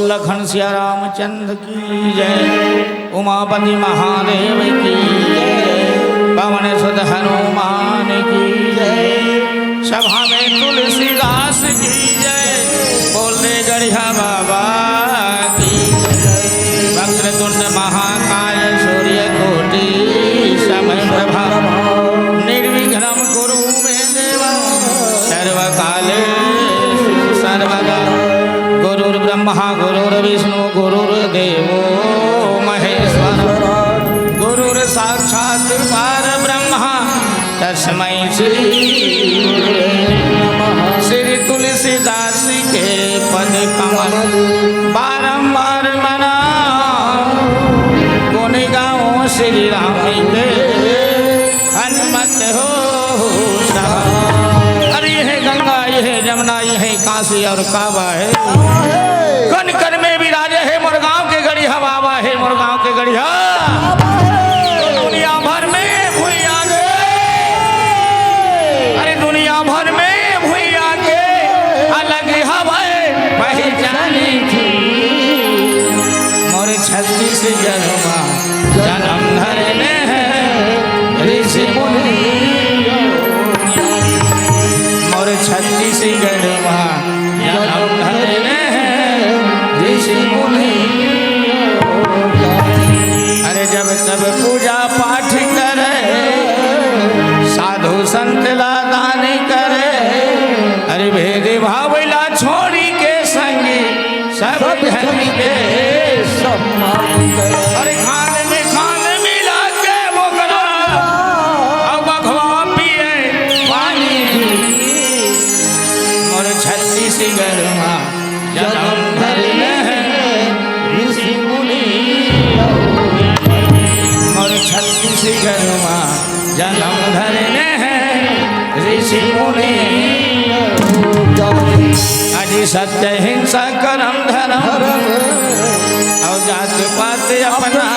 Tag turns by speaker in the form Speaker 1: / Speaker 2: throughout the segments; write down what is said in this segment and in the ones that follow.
Speaker 1: लखन सिया रामचंद्र की जय। उमापति महादेव की जय। पवन सुत हनुमान की जय। सभा में तुलसीदास की जय। बोले गढ़िया बाबा की जय। वक्रतुंड महाकाय सूर्य कोटि समप्रभा निर्विघ्नं कुरु मे देव सर्वकालेषु सर्वदा। गुरुर्ब्रह्मा गुरुर्विष्णु गुरुर्देवो महेश्वर गुरुर्साक्षात् परब्रह्म तस्मै श्री नमः। श्री तुलसीदास के पद कमल बारंबार मना गुण गाओ श्री राम के हनुमत हो सहाय। अरे यह गंगा यह जमुना यह काशी और काबा है। कन कन में भी राजे है मुरगांव के गढ़िया बाबा है। मुरगांव के गढ़िया दुनिया भर में भूया के। अरे दुनिया भर में भूया के अलग हवाएं पहचानी थी। मोर 36 जन्मा जन्म धरने ऋषि मुनि। मोर 36 जन्मा जन्म धरने ऋषि मुनि। अरे जब तब पूजा पाठ करे साधु संत दान करे। अरे भेद भावला छोड़ी के संगी सब धन के सम्मान करे। अरे खान में खान मिला के मोगरा अब बखवा पिए पानी। मोर 36 गरमा जन्म धरने ऋषि मुनि। मोर 36 गरमा जन्म धरने ऋषि मुनि। अजी सत्य हिंसा करम धर्म और जात पात अपना।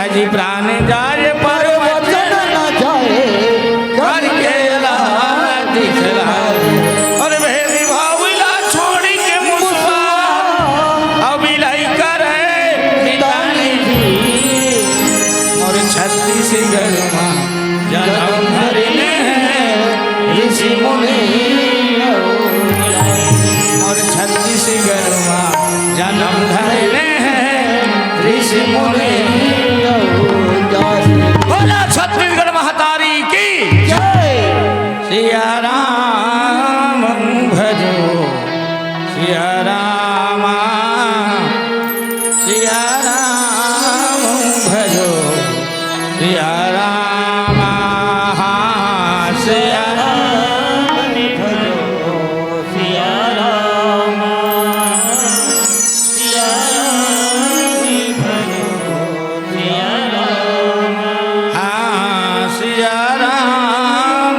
Speaker 1: अजी प्राण जाय पर वचन न जाए करके ला दिखला। और भेदी भावला छोड़ी के मुसवा और बिलाई करे मिटानी भी। और 36 गरमा जन्म धरने ऋषि मुनि। और 36 गरमा जन्म धरने ऋषि मुनि। बोला छत्तीसगढ़ महतारी की जय। सिया राम भजो सिया राम भजो सिया राम सिया राम भजो सिया राम भजो सिया राम। हाँ सिया राम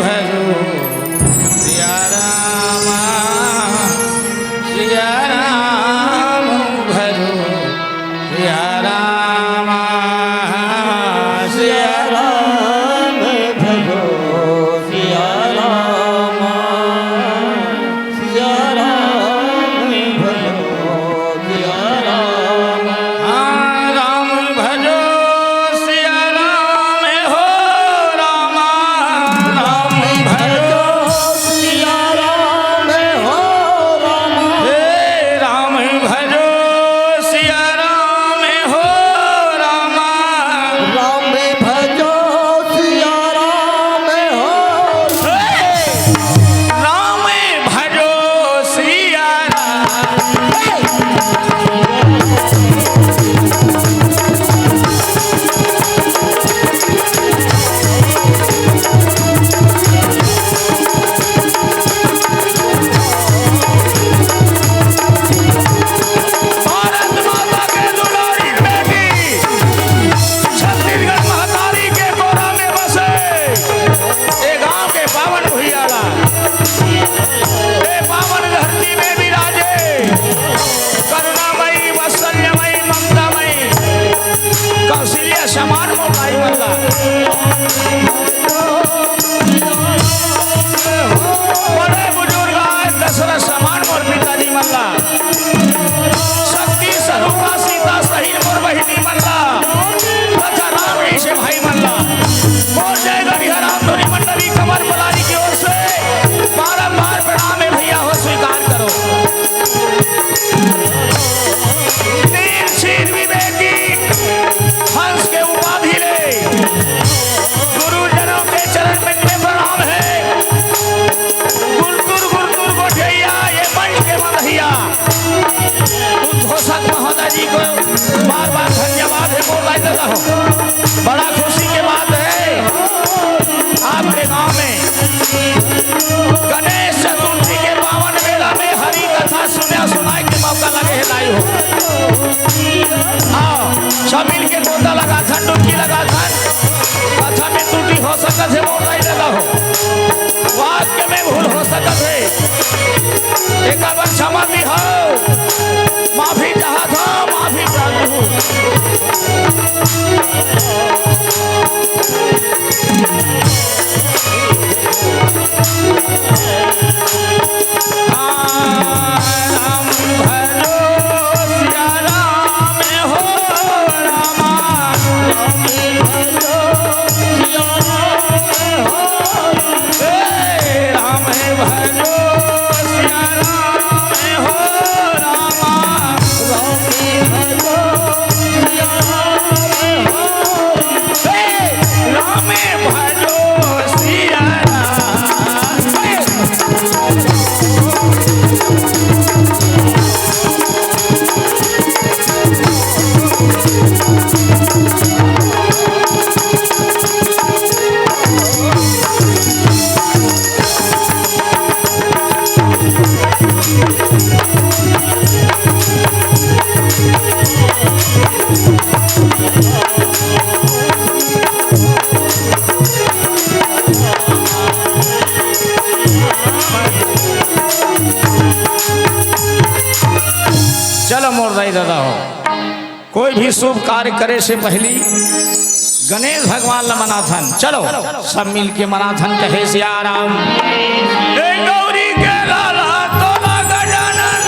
Speaker 1: भजो बड़ा खुशी की बात है आपके गांव में गणेश चतुर्थी के पावन मेला में हरि कथा सुनाए के मौका लगे है लाई हो। हाँ सब मिल के गोता लगा था, डुबकी लगा था, कथा में त्रुटि हो सकता है वो नहीं लगा हो, वाक्य में भूल हो सकता है, एक बार क्षमा भी हो, माफी चाहा था, माफी चाहती हूँ। दादा हो, कोई भी शुभ कार्य करे से पहले गणेश भगवान ला मनाथन, चलो सब मिल के मनाथन कहे सियाराम। गौरी के लाला तोला गजानन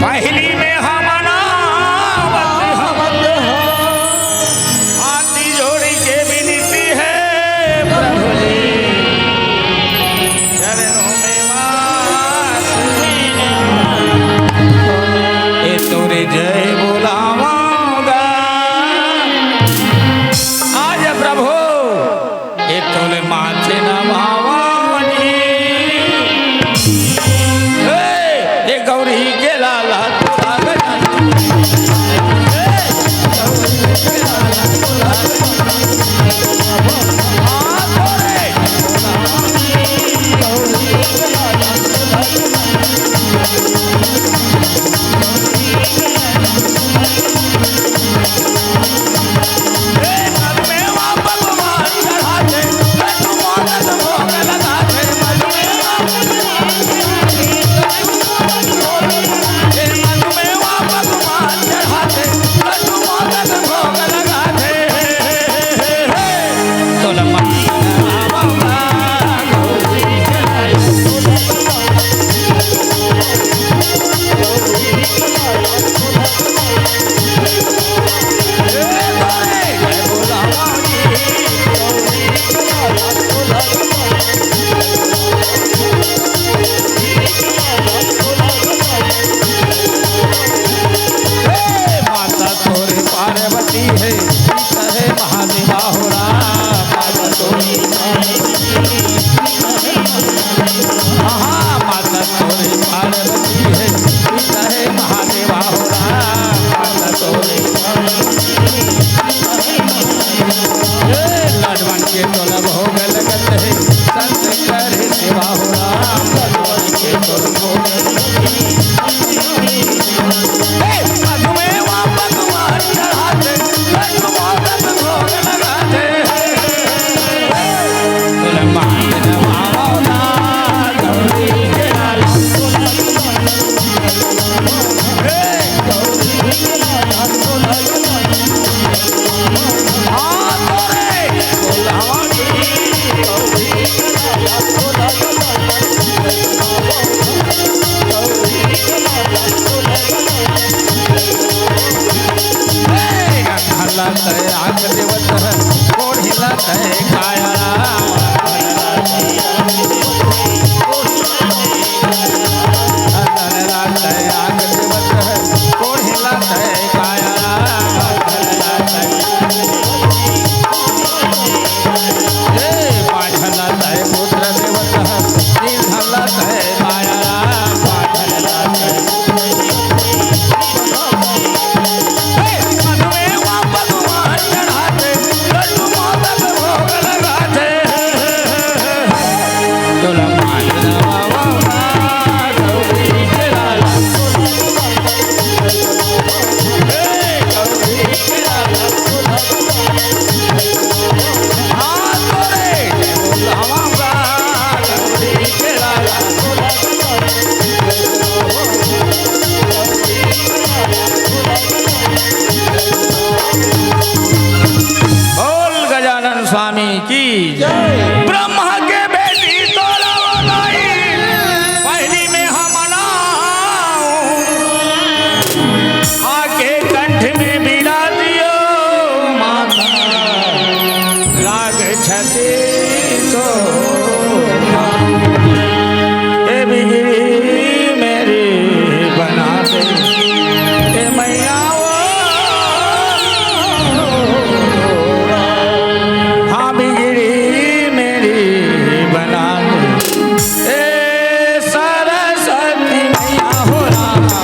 Speaker 1: पहली में हमना हाथी जोड़ी के विनती है प्रभु जी चरणों में तोरे जय बोलावांगा आज प्रभु ये तोले माथे नवावानी ये गौरी के लाला तोला गजानन ब्रह्मा के बेटी तोरा बनाई पहली में हम आके कंठ में बिड़ा दियो माता राग छती सो ए बिगड़ी मेरी बना दे ए मैया हाँ बिगड़ी मेरी बना दे ए सरस्वती मैया हो रामा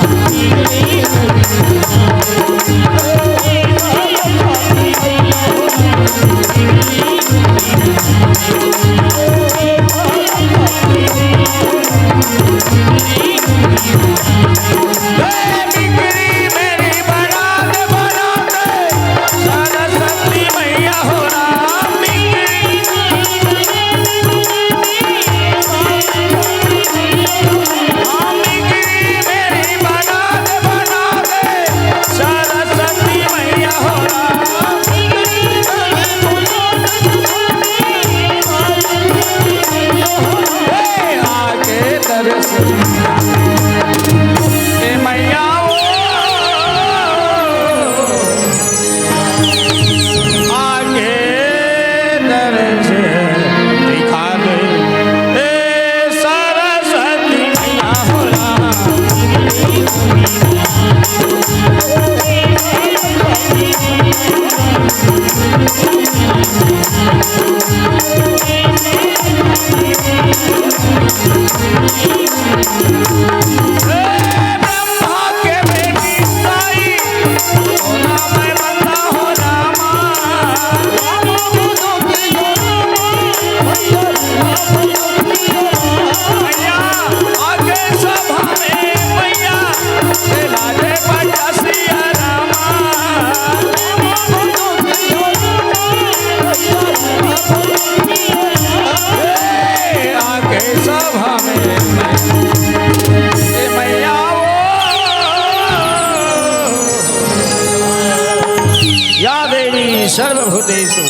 Speaker 1: सर्वभूतेषु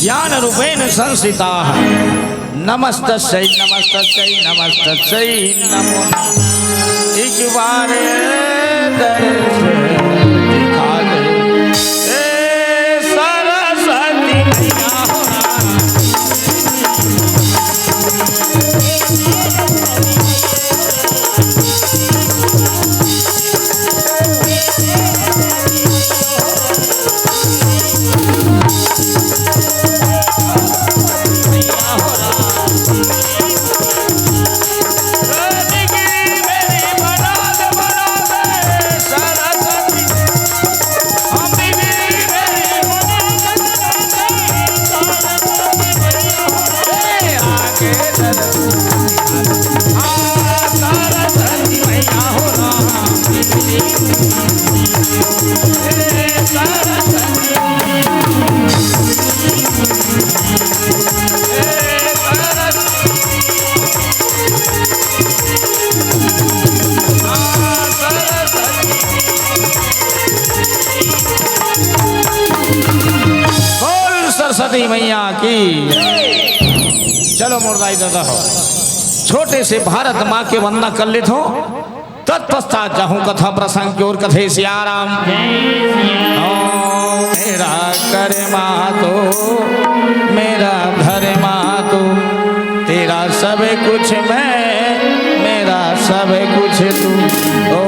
Speaker 1: ज्ञान रूपेण संस्थिता नमस्तस्यै नमस्तस्यै नमस्तस्यै नमो नमः। एक बार दर्श दिखा दे ए सरस्वती मैया हो सरस्वती मैया की। चलो मुर्दाई दादा हो छोटे से भारत माँ के वंदना कर ले हो तत्पश्चात जाहूं कथा प्रसंग की ओर कथे सियाराम। मेरा कर माँ तो मेरा घर माँ तो तेरा सब कुछ मैं मेरा सब कुछ तू ओ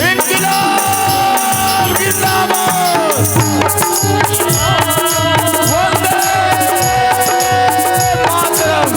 Speaker 1: इनकलाब जिंदाबाद। वंदे मातरम।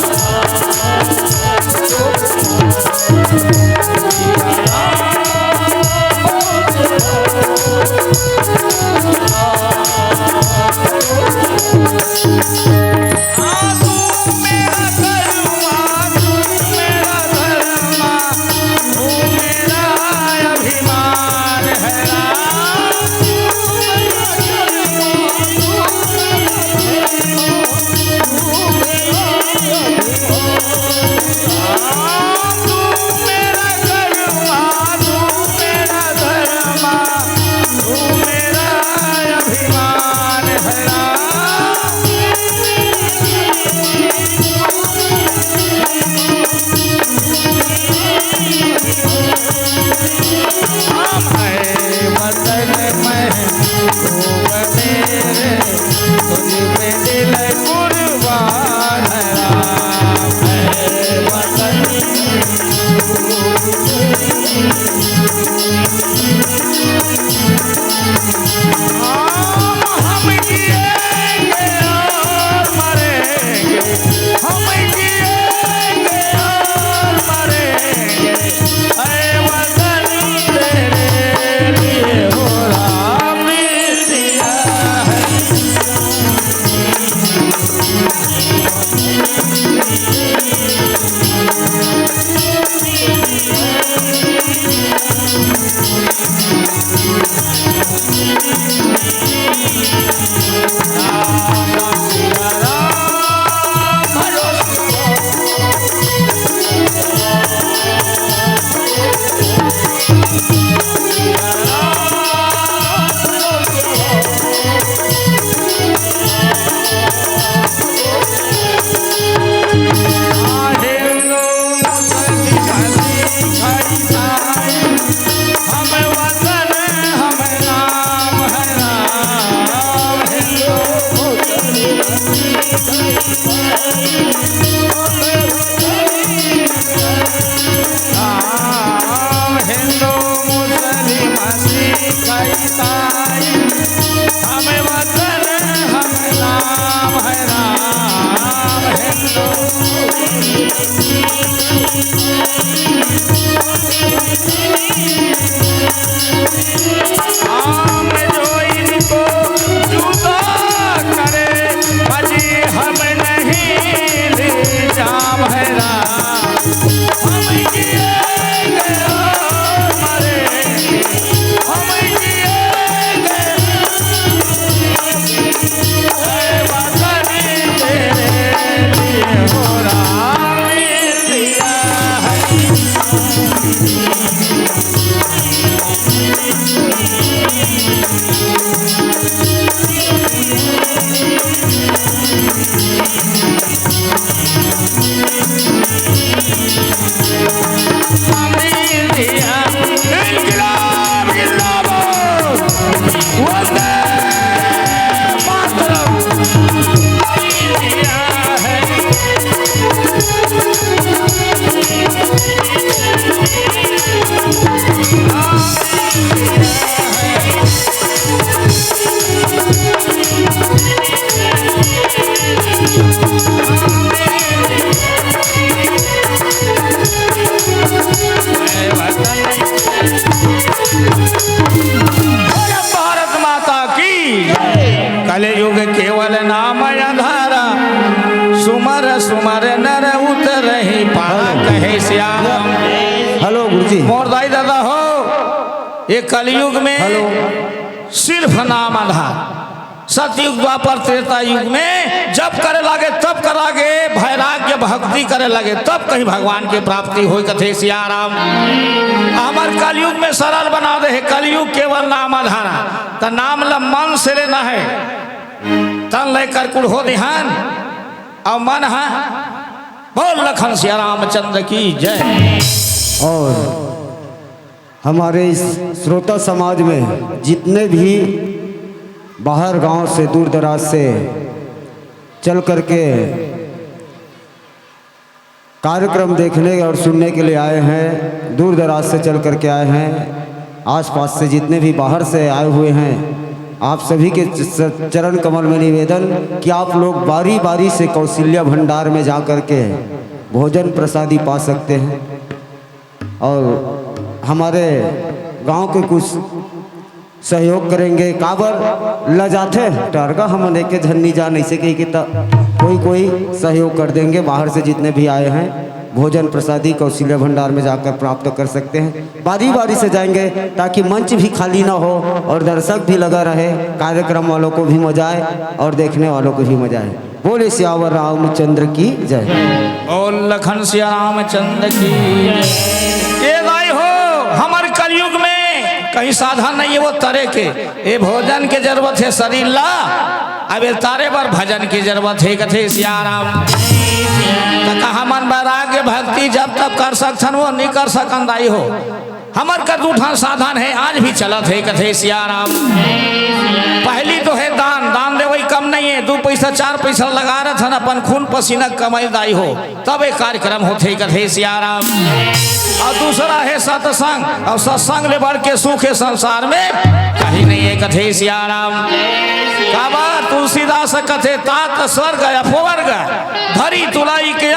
Speaker 1: कलयुग केवल नाम आधारा, सुमर सुमर नर उतरहि पहा कहे श्याम।
Speaker 2: हेलो गुरुजी।
Speaker 1: मोरदाई दादा हो, ये कलयुग में सिर्फ नाम आधार। सतयुग द्वापर त्रेता युग में जब करे लगे तब करागे, वैराग्य भक्ति करे लगे तब कहीं भगवान की प्राप्ति हो कथे सियाराम। हमार कलयुग में सरल बना दे, कलयुग केवल नाम आधारा। तो नाम ल मन से लेना है, तन लेकर कुल हो ध्यान और मन है। बोल लखन सिया रामचंद्र की जय।
Speaker 2: और हमारे इस श्रोता समाज में जितने भी बाहर गांव से दूर दराज से चल करके कार्यक्रम देखने और सुनने के लिए आए हैं, दूर दराज से चल कर के आए हैं, आसपास से जितने भी बाहर से आए हुए हैं, आप सभी के चरण कमल में निवेदन कि आप लोग बारी बारी से कौशल्या भंडार में जा कर के भोजन प्रसादी पा सकते हैं। और हमारे गांव के कुछ सहयोग करेंगे, काबर ल जाते टारगा हम के झन्नी जान ऐसे कही कि कोई सहयोग कर देंगे। बाहर से जितने भी आए हैं भोजन प्रसादी कौशल्या भंडार में जाकर प्राप्त कर सकते हैं। बारी बारी से जाएंगे ताकि मंच भी खाली ना हो और दर्शक भी लगा रहे, कार्यक्रम वालों को भी मजा आए और देखने वालों को भी मजा आए। बोले सियावर रामचंद्र की जय।
Speaker 1: और लखन सिया रामचंद्र की ये भाई हो। हमारे कलयुग में कहीं साधन नहीं है वो तरह के, ये भोजन की जरूरत है शरीर ला, अब ये तारे पर भजन की जरूरत है। कथे सियाराम हमन वैराग्य भक्ति जब तक कर सकन वो नहीं कर सकन दाई हो। हमर का दूठा साधन है आज भी चलत है। कथे सियाराम पहली तो है दान, दान दे वही कम नहीं है, 2 पैसा 4 पैसा लगा रहे थे अपन खून पसीना कमाई दाई हो तब एक कार्यक्रम होते। कथे सियाराम और दूसरा है सत्संग, और सत्संग ले बढ़ के सुख है संसार में कहीं नहीं है। कथे सियाराम काबा तुलसीदास कथे तात स्वर्ग अपोवर्ग धरी तुलाई के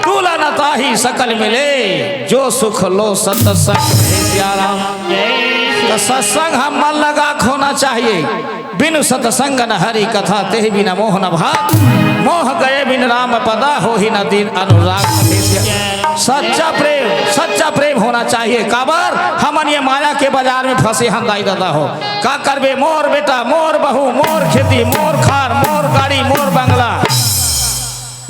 Speaker 1: तुला नताही सकल मिले जो सुख लो सत्संग। सियाराम तो सत्संग हम मन लगा होना चाहिए, बिनु सत्संग न हरि कथा ते बिना मोह न भाग, मोह गए बिन राम पदा हो ही न दिन अनुराग। सच्चा प्रेम होना चाहिए। काबर हमन ये माया के बाजार में फंसे हम दाई दादा हो का करबे, मोर बेटा मोर बहू मोर खेती मोर खार मोर गाड़ी मोर बंगला,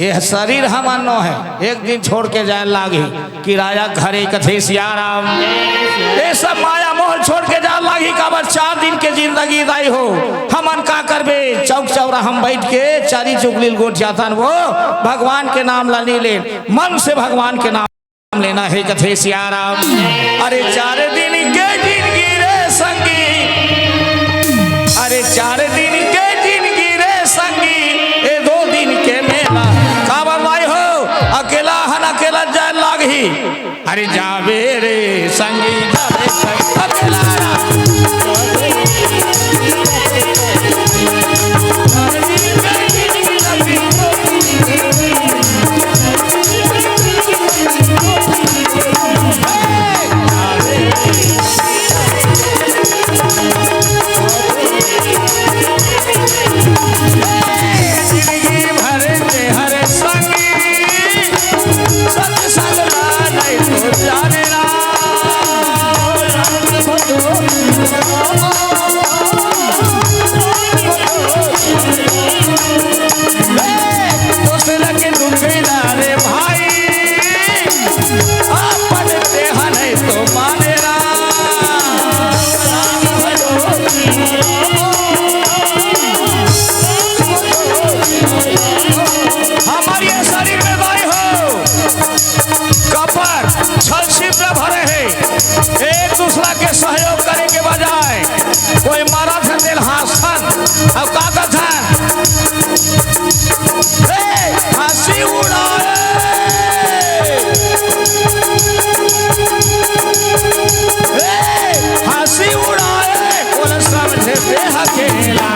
Speaker 1: ये शरीर हमन नो है एक दिन छोड़ के जाए लागी किराया घरे। कथे सियाराम ये सब माया मोह छोड़ के जाए लागी काबर 4 दिन के जिंदगी दाई हो। हमन का करबे चौक चौरा हम बैठ के चारी चुगलील गोट जाता वो भगवान के नाम लानी ले, मन से भगवान के नाम लेना है। कथे सियाराम अरे 4 दिन के जिंदगी रे संगी, अरे 4 दिन के जिंदगी रे संगी, ये 2 दिन के मेला काबर भाई हो अकेला हन अकेला जाए लागी। अरे जावे रे संगी जावे संगी अकेला सहयोग करे के बजाय कोई मारा था दिल हासन अब कागज है हंसी उड़ाए हंसी उड़ाए बोले समझे बेहकेला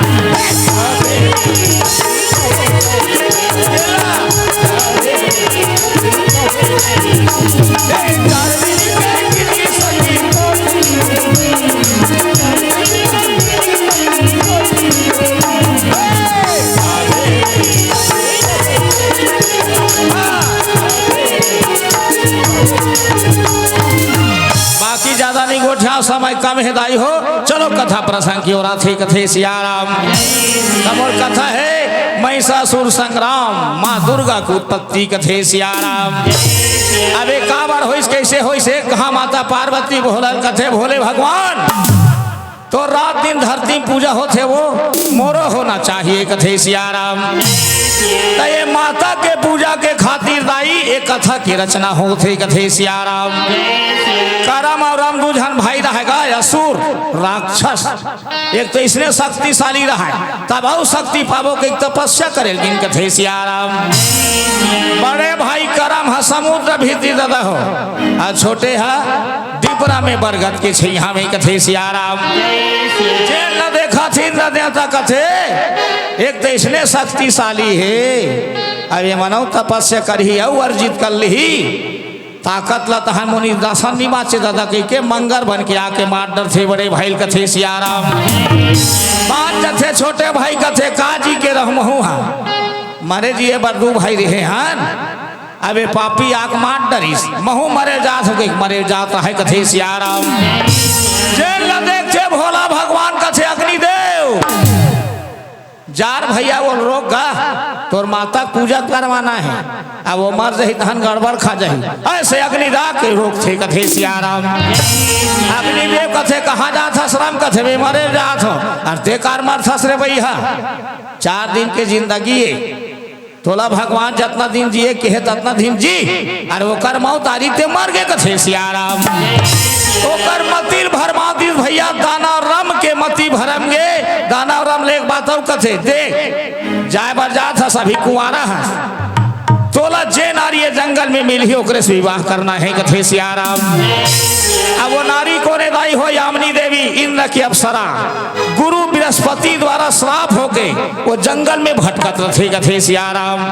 Speaker 1: ज्यादा नहीं गोठा समय कम है दाई हो। चलो कथा प्रसंग की ओर आते। कथे सियाराम तब और कथा है महिषासुर संग्राम माँ दुर्गा की उत्पत्ति। कथे सियाराम अबे काबर हो कैसे हो से कहा माता पार्वती बोलल कथे भोले भगवान तो रात दिन धरती पूजा होते वो मोरो होना चाहिए। कथे सियाराम तो ये माता के पूजा के खातिर दाई एक कथा की रचना हो थे कथे सियाराम। करम और राम दुझन भाई रहेगा असुर राक्षस। एक तो इसने शक्तिशाली रहा तब और शक्ति पावो के तपस्या करेलगिन कथे सियाराम। बड़े भाई करम है समुद्र भीति दादा हो और छोटे है डिपरा में बरगद के छैया में कथे सियाराम। जेल न देखा थी न देवता कथे एक तो इसने शक्तिशाली है अब ये मनो तपस्या कर ही अर्जित कर ली ताकत ला तहन मुनि दसन निमाचे दादा के मंगर बन के आके मार डर थे बड़े भाई कथे सियाराम। बात जथे छोटे भाई कथे काजी के रहमहू हा मरे जी बरदू भाई रहे हन अबे पापी आक मार डरिस महू मरे जात हो मरे जाता है कथे सियाराम। जेल न देखते भोला भगवान कथे अग्निदेव जार भैया वो रोगा तोर माता पूजा करवाना है अब वो मर जाही तहन गड़बड़ खा जाही ऐसे अग्निदा के रोग थे कथे सियाराम। अग्निदेव कथे कहाँ जात श्रम कथे वे मरे जात हो और देकार मर थस रे भैया 4 दिन के जिंदगी तोला भगवान जितना दिन जिए के है ततना दिन जी और वो कर मौ तारीख ते मर गए कथे सियाराम। ओकर मतिल भरमा दी भैया दाना रम के मती भरम गे दाना रम ले बात कथे देख जाए बर जात है सभी कुआरा है तोला जे नारी जंगल में मिली ओकरे से विवाह करना है कथे सियाराम। अब वो नारी को रे दाई हो यामिनी देवी इंद्र की अप्सरा गुरु बृहस्पति द्वारा श्राप होके वो जंगल में भटकत रहे कथे सियाराम।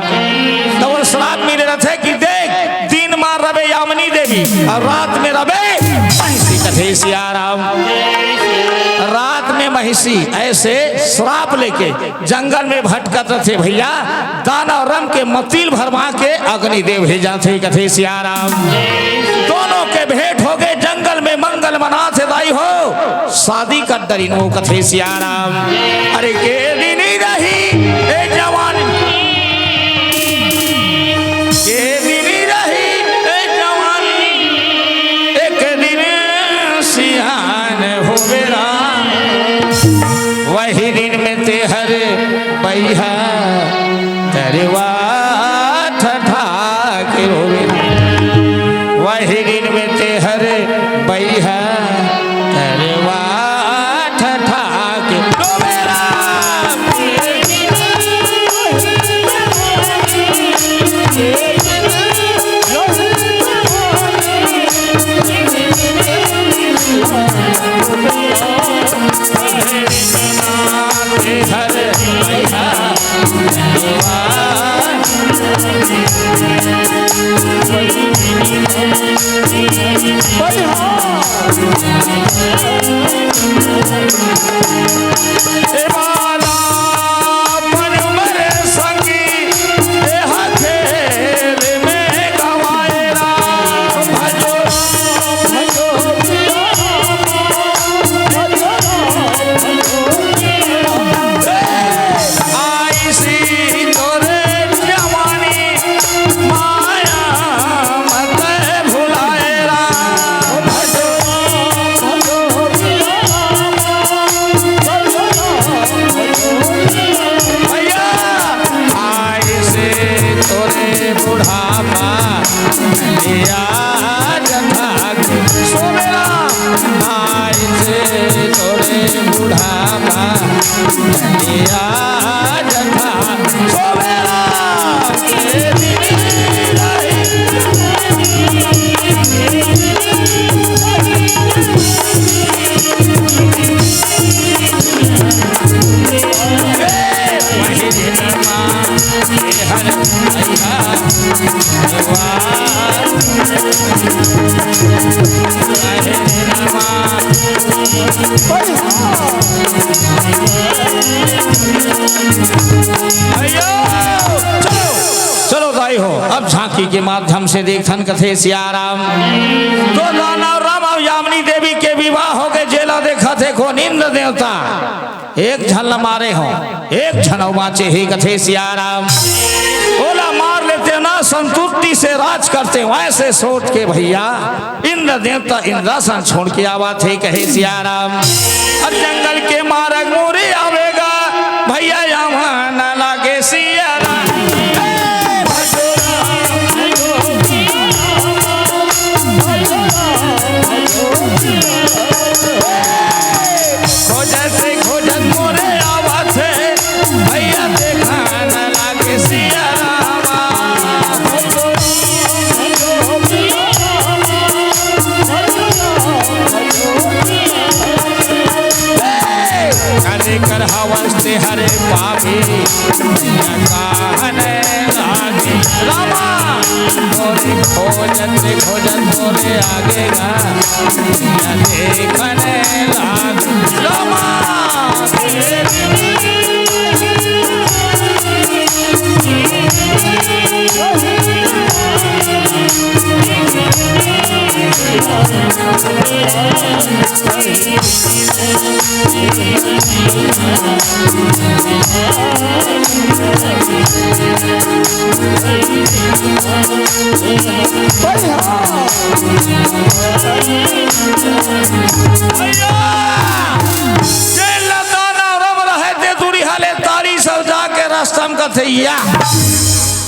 Speaker 1: तो वो श्राप मिले रहे कि देख दिन मार रबे यामिनी देवी और रात में रबे महिषी कथे सियाराम। रात में महिषी ऐसे श्राप लेके जंगल में भटकत रहे भैया दाना रम के मतिल भरमा के अग्निदेव भेजा थे कथे सियाराम। दोनों के भेंट हो गए जंगल में मंगल मना थे दाई हो शादी कर डरी नो कथे सियाराम। अरे के दिन ही रही ए जवान के दिन ही रही ए जवान एक दिन सियान हो बेरा वही दिन में तेहर बैहा दरवा ठठा के रोवे वही दिन में तेहर बैहा दरवा ठठा के रोवेला। चलो दाई हो अब झांकी के माध्यम से देखन कथे सियाराम। तो दानव राम और यामिनी देवी के विवाह हो गए जेला देखा थे को इंद्र देवता एक झल मारे हो एक झनौ बाचे ही कथे सियाराम। बोला मार लेते ना संतुष्टि से राज करते वैसे सोच के भैया इंद्र देवता इंद्रासन छोड़ के आवा थे कहे सियाराम। और जंगल के मार्ग मोरे आवेगा भैया यहाँ न लागे सियाराम। खोजत खोजत मोरे आगे गा देखने लाग रमा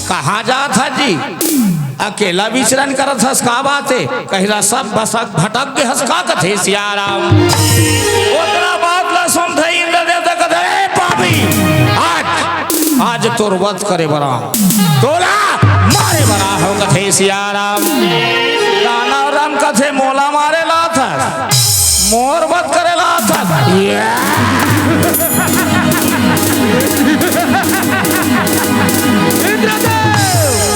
Speaker 1: कहाँ जा था जी अकेला विचरण करत हस का बात है कहिला सब बसक भटक के हंस का कथे सियाराम ओकरा बात ला सुन थे इंद्र देवता कथे ए पापी आज तोर वध करे बरा तोला मारे बरा हो कथे सियाराम दानव राम कथे मोला मारे ला था मोर वध करे ला था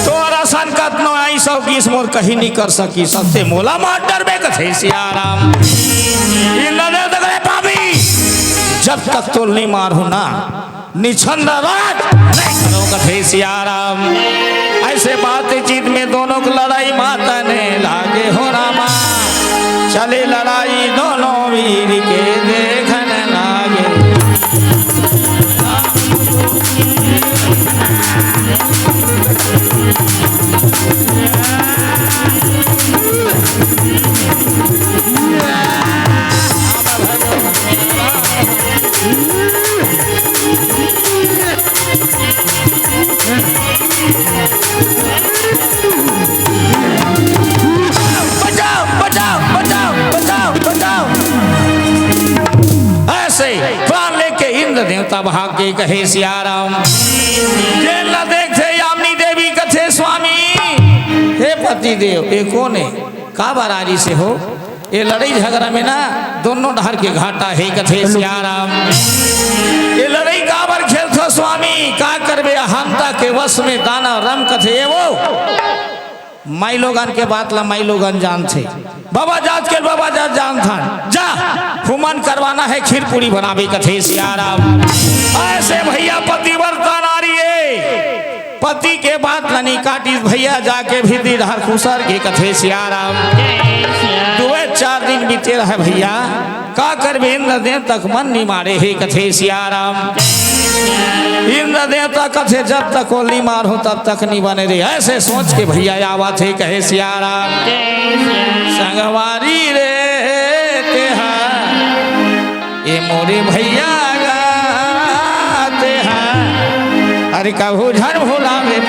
Speaker 1: तोरा संकट न आई सब किस मोर कहीं नहीं कर सकी सबसे मोला मार डरबे कथे सियाराम इंद्र देवता कहे पापी जब तक तो नहीं मारो ना निछंद राज नहीं करो कथे सियाराम ऐसे बातचीत में दोनों की लड़ाई माता ने लागे हो रामा चले लड़ाई दोनों वीर के देखने लागे बचाओ बचाओ बचाओ बचाओ बचाओ ऐसे प्राण लेके इंद्र देवता भाग के कहे सियाराम जेल न देखते यामिनी देवी कथे स्वामी हे पति देव ये कौन है का बरारी से हो ये लड़ाई झगड़ा में ना दोनों ढार के घाटा है कथे सियाराम ये लड़ाई का बार खेल था स्वामी का करबे हंता के वश में दाना रम कथे वो माई लोगन के बात ला माई लोगन जान थे बाबा जात के बाबा जात जान था जा फुमन करवाना है खीर पूरी बनावे कथे सियाराम ऐसे भैया पतिव्रता नारी है पति के बात लनी काटी भैया जाके भी दी हर खुसर के कथे सियाराम दुए 4 दिन बीते रहे भैया का कर इंद्र देव तक मन नहीं मारे हे कथे सियाराम इंद्र देवता कथे जब तक ओली मार हो तब तक नहीं बने रे ऐसे सोच के भैया आवा थे कहे सियाराम संगवारी रे तेहा ये मोरे भैया गाते हैं अरे कहू झर भुलावे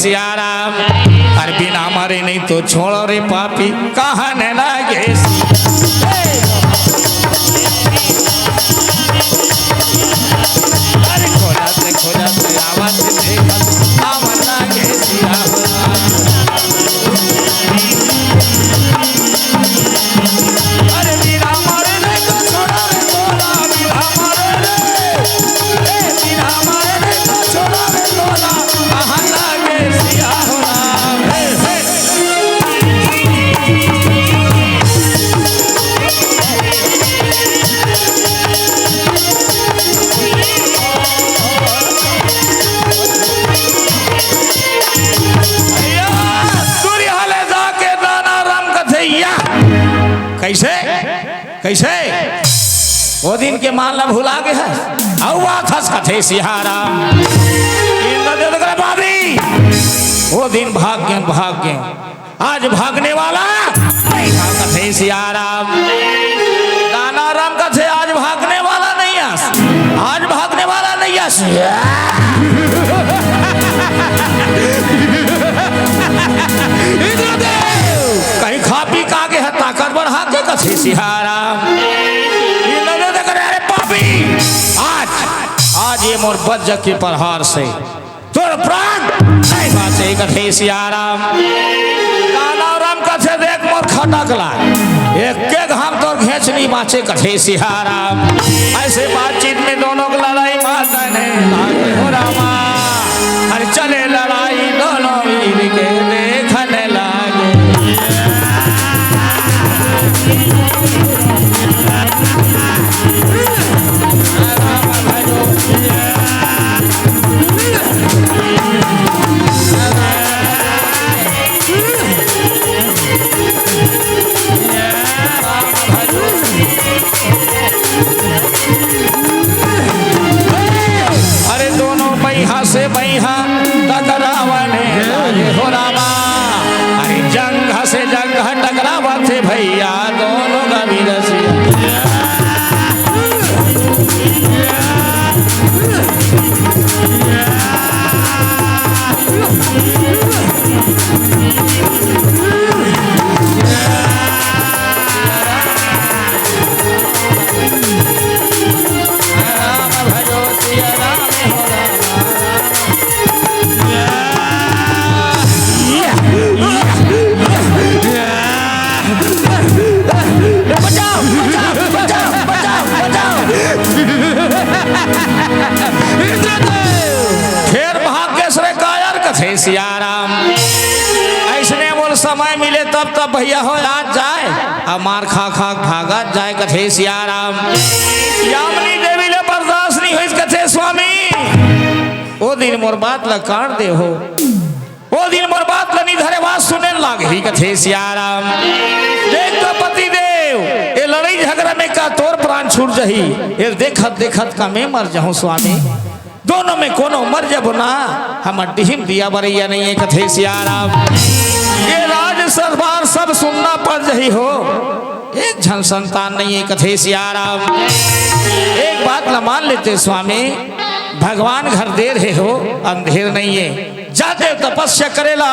Speaker 1: सियाराम अरे बिना मारे नहीं तो छोड़ो रे पापी कहाँ न लागे अरे खोजा से आवाज देखा आवाज लागे अरे बिना मारे नहीं तो छोड़ो रे तोला बिना मारे बिना मारे नहीं तो छोड़ो रे तोला कहाँ लागे सियाराम वो दिन के मानला भुला गए है औवा थस कथे सिहाराम भाभी वो दिन भाग गए आज भागने वाला नहीं था कथे सियाराम दाना राम कथे आज भागने वाला नहीं आज भागने वाला नहीं कहीं खा पी का के ताकत बढ़ा के कथे सिहाराम अरे पापी आज ये मोर बज्ज के प्रहार से तोर प्राण नहीं बाचे कथे सियाराम दाना राम कथे देख मोर खटक ला एक हम तो घेचनी बाचे कथे सिहाराम ऐसे बातचीत में दोनों की लड़ाई माता ने हो रामा अरे चले लड़ाई दोनों वीर के देखने लागे अरे दोनों बैहा से बैहा टकरावने हो रामा अरे जंग से जंग टकरावा थे भैया दोनों का भी सियाराम ऐसने बोल समय मिले तब भैया हो आज जाए अब मार खा भागा जाए कथे सियाराम यामिनी देवी ले बर्दाश्त नहीं हुई कथे स्वामी वो दिन मोर बात ला काट दे हो वो दिन मोर बात ला नहीं धरे बात सुने लागे ही कथे सियाराम देख तो पति देव ये लड़ाई झगड़ा में का तोर प्राण छूट जही ये देखत का मैं मर जाऊं स्वामी दोनों में कोनो मर जब ना हम डिहिम दिया बरैया नहीं है कथे सियाराम ये राज सरबार सब सुनना पड़ रही हो एक झन संतान नहीं है कथे सियाराम एक बात न मान लेते स्वामी भगवान घर दे रहे हो अंधेर नहीं है जाते तपस्या करेला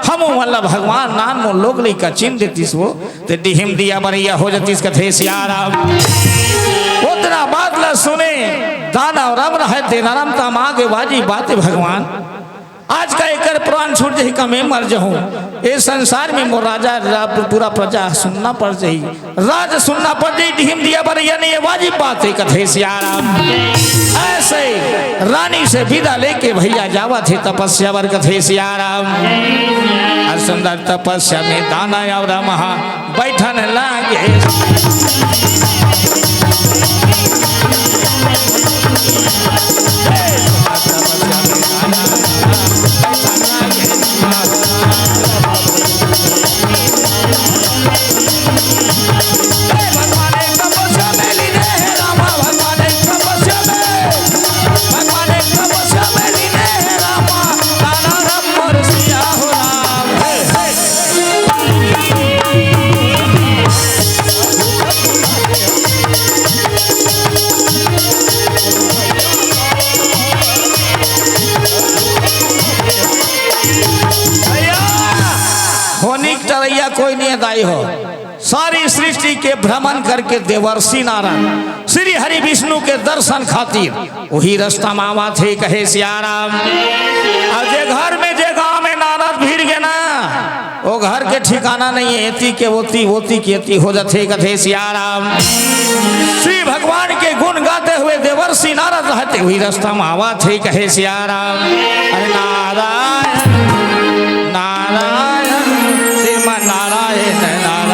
Speaker 1: हम मतलब भगवान नान मो लोग नहीं का चिन्ह देतीस वो ते डिहिम दिया बरैया हो जातीस कथे सियाराम उतना बात ला सुने दाना और राम रहे तेना राम ताम आगे बाजी बातें भगवान आज का एक प्राण छूट जाही का मैं मर जाऊं ये संसार में मोर राजा पूरा प्रजा सुनना पड़ जाही राज सुनना पड़ जाही डिहिम दिया बरैया नहीं वाजिब बात है कथे सियाराम ऐसे रानी से विदा लेके भैया जावा थे तपस्या वर कथे सियाराम और सुंदर तपस्या में दाना और राम बैठन लागे कोई नहीं दाई हो सारी सृष्टि के भ्रमण करके देवर्षि नारायण श्री हरि विष्णु के दर्शन खातिर वही रास्ता मामा थे कहे सियाराम और जे घर में जे गांव में नारद भीड़ गए ना वो घर के ठिकाना नहीं है एती के वोती के एती हो जाते कथे सियाराम श्री भगवान के गुण गाते हुए देवर्षि नारद रहते हुई रास्ता मामा थे कहे सियाराम अरे नारायण नारायण श्रीमन नारायण नारायण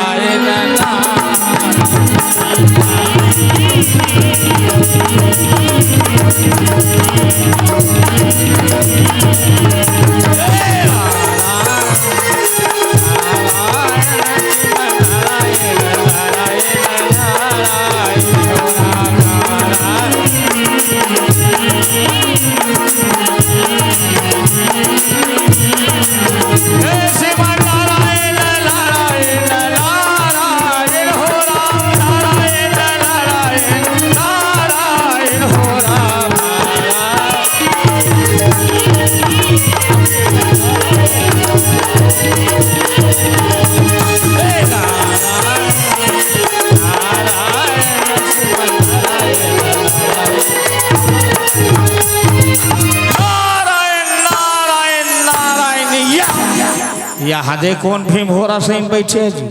Speaker 1: यहाँ दे कौन भीम हो रहा सही बैठे है जी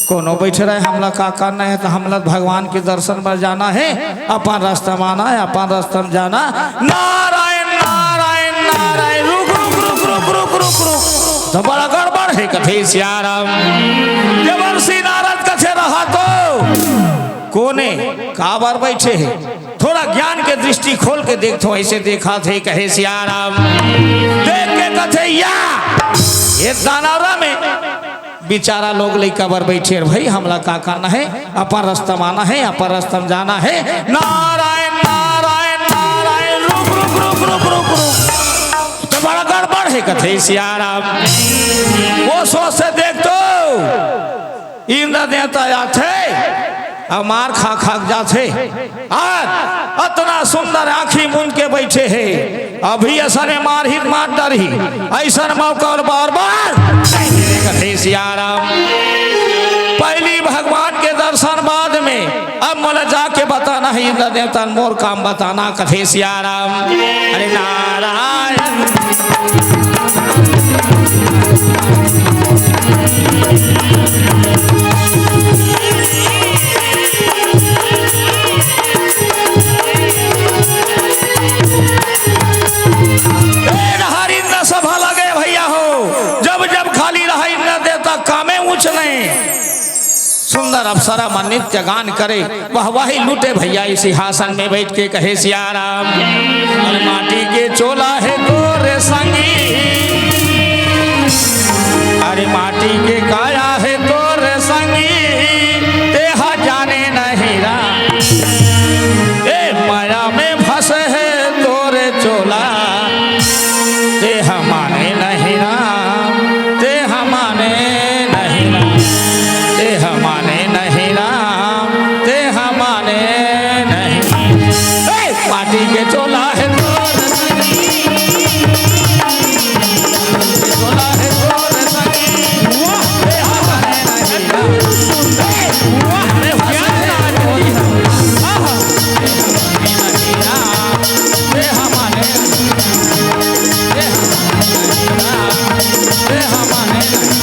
Speaker 1: कोनो बैठे रहे हमला का करना है तो हमला भगवान के दर्शन पर जाना है अपन रास्ता माना है अपन रास्ता में जाना नारायण नारायण नारायण रुक रुक रुक रुक रुक रुक रुक तो बड़ा गड़बड़ है कथे सियाराम देवर्षि नारद कथे रहा तो कोने काबर बैठे है थोड़ा ज्ञान के दृष्टि खोल के देखो ऐसे देखा थे कहे सियाराम देख के कथे या ये दानवरा में बेचारा लोग लइका बर बैठे भाई हमला का करना है अपन रास्ता माना है अपन रास्ता में जाना है नारायण नारायण नारायण रुक रुक रुक रुक रुक रुक तो बड़ा गड़बड़ है कथे सियाराम वो सोच से देख तो इंद्र देवता आते और मार खा खा जाते और इतना सुंदर आँखी मुन के बैठे है अभी ऐसा मार ही मार डर ही ऐसा मौका और बार बार कथे सियाराम पहली भगवान के दर्शन बाद में अब मला जाके बताना है इंद्र देवता मोर काम बताना कथे सियाराम अरे नारायण सभा लगे भैया हो जब जब खाली रहा इंद्र देवता कामे ऊंच नहीं सुंदर अप्सरा मन नित्य गान करे वह वही लूटे भैया इस सिंहासन में बैठ के कहे सियाराम और माटी के चोला है गोरे संगी अरे माटी के काया है तोरे संगी तेहा जाने नहीं रा ए माया में फंसे है तोरे चोला ते हमारे नहीं राम ते हमारे नहीं राम ते हमारे नहीं राम ते हमारे नहीं माटी के चोला है चोला है ते हमारे नहीं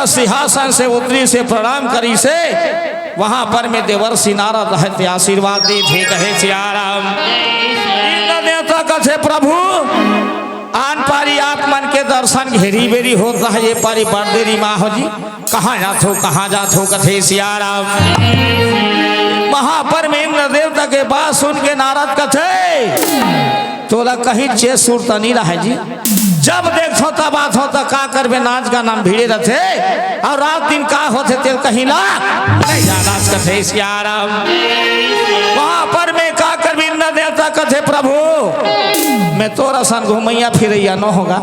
Speaker 1: सिंहासन से उतरी से प्रणाम करी से वहां पर में देवर्षि नारद रहते आशीर्वाद दी थे कहे सियाराम इंद्र देवता कथे प्रभु आन पारी आप मन के दर्शन घेरी बेरी होत रहा ये पारी बरदेरी माँ हो जी कहाँ जात हो कथे सियाराम वहां पर में इंद्र देवता के बात सुन के नारद कथे तोला कहीं चेत सुरता नहीं रहा जी जब देखो तब बात हो तो का करबे नाच का नाम भीड़े रहते और रात दिन का होते तेल कहीं ला नहीं जाना कथे सियाराम वहां पर मैं का करबे इंद्र देवता कथे प्रभु मैं तोरा सन घूमैया फिरैया न होगा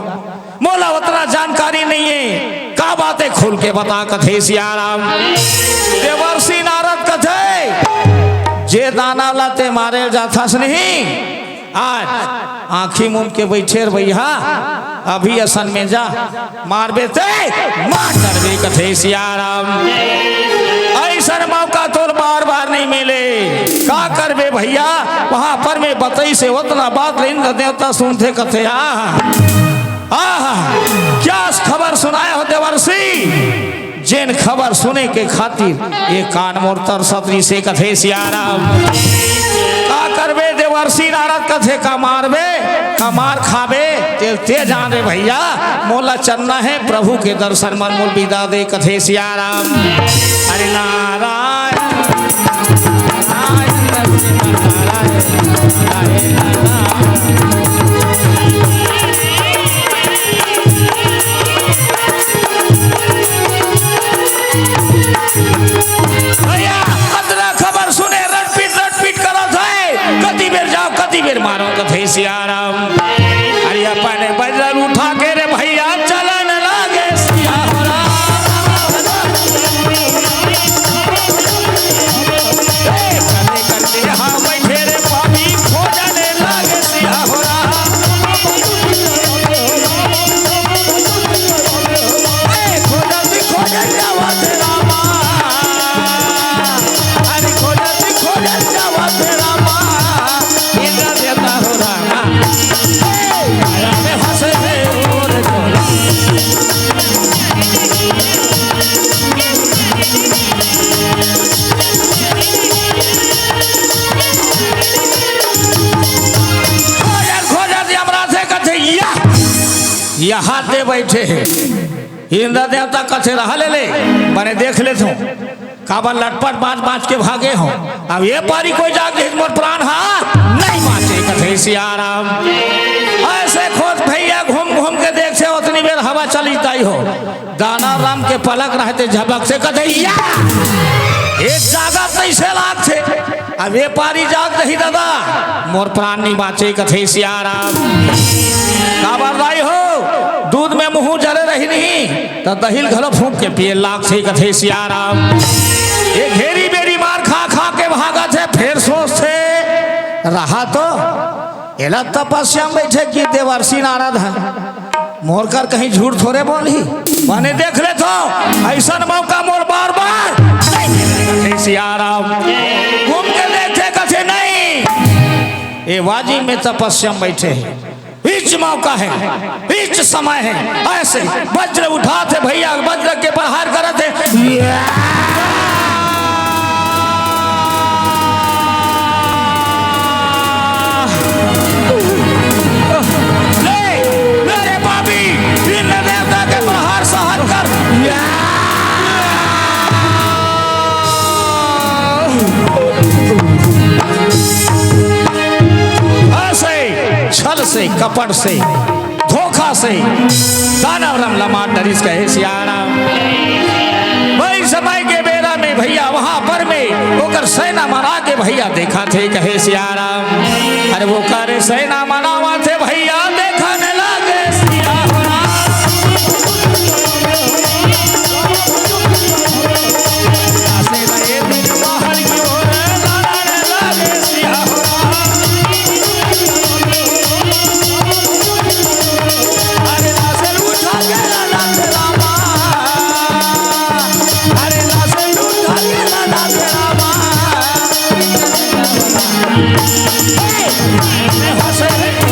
Speaker 1: मोला उतना जानकारी नहीं है का बातें खुल के बता कथे सियाराम देवर्षि नारद कथे जे दाना लाते मारे जाथास नहीं। आज आँखी मूंद के बैठे भैया अभी असन में जा मारबे ते मार करबे कथे सियाराम। ऐसा मौका तोर बार बार नहीं मिले का करबे भैया। वहां पर में बतई से उतना बात लेन देवता सुनते कथे क्या खबर सुनाया हो देवर्षि। जिन खबर सुने के खातिर ये कान मोर तरसतरी से कथे सियाराम। का करबे देवर्षि नारद कथे का मारबे का मार खाबे ते जान रे भैया। मोला चलना है प्रभु के दर्शन मन मूल विदा दे कथे सियाराम। अरे नारायण मारो कथे सियाराम। अरे अपने बजर उठा के रे भैया चलन लागे सियाराम। करते करते यहाँ बैठे रे पापी खोजने लागे सियाराम। खोजत जावत रामा। अरे खोजत जावत रामा। यहाँ दे बैठे हैं इंद्र देवता कथे रहा ले मैंने देख ले तो काबर लटपट बाँच बाँच के भागे हो। अब ये पारी कोई जाके मोर प्राण नहीं बाँचे कथे सियाराम। ऐसे खोज भैया घूम घूम के देख से उतनी बेर हवा चली ताई हो। दाना राम के पलक रहते झपक से कथे एक जागा तैसे लाग थे। अब ये पारी जाग रही दादा मोर प्राण नहीं बाँचे कथे सियाराम। काबर लाई हो दूध में मुँह जरे रही नहीं तो दहिल घलो फूंक के पिए लाख से कथे सियाराम। ये घेरी बेरी मार खा खा के भागा थे फिर सोच थे रहा तो एला तपस्या में बैठे कि देवर्षि नारद है मोर कर कहीं झूठ थोड़े बोली माने देख ले तो ऐसा मौका मोर बार बार नहीं सियाराम। घूम के देखे कथे नहीं ये वाजी में तपस्या में बैठे हैं। इच मौका है इच समय है। ऐसे वज्र उठाते भैया वज्र के प्रहार करते मेरे पापी इंद्र देवता के प्रहार सहन कर। छल से कपट से धोखा से दानव रमला मार डरिस कहे सियाराम। वही समय के बेरा में भैया वहां पर में ओकर सेना मना के भैया देखा थे कहे सियाराम। अरे वो करे सेना मनावा थे भैया देखा न लागे सियाराम। Hey!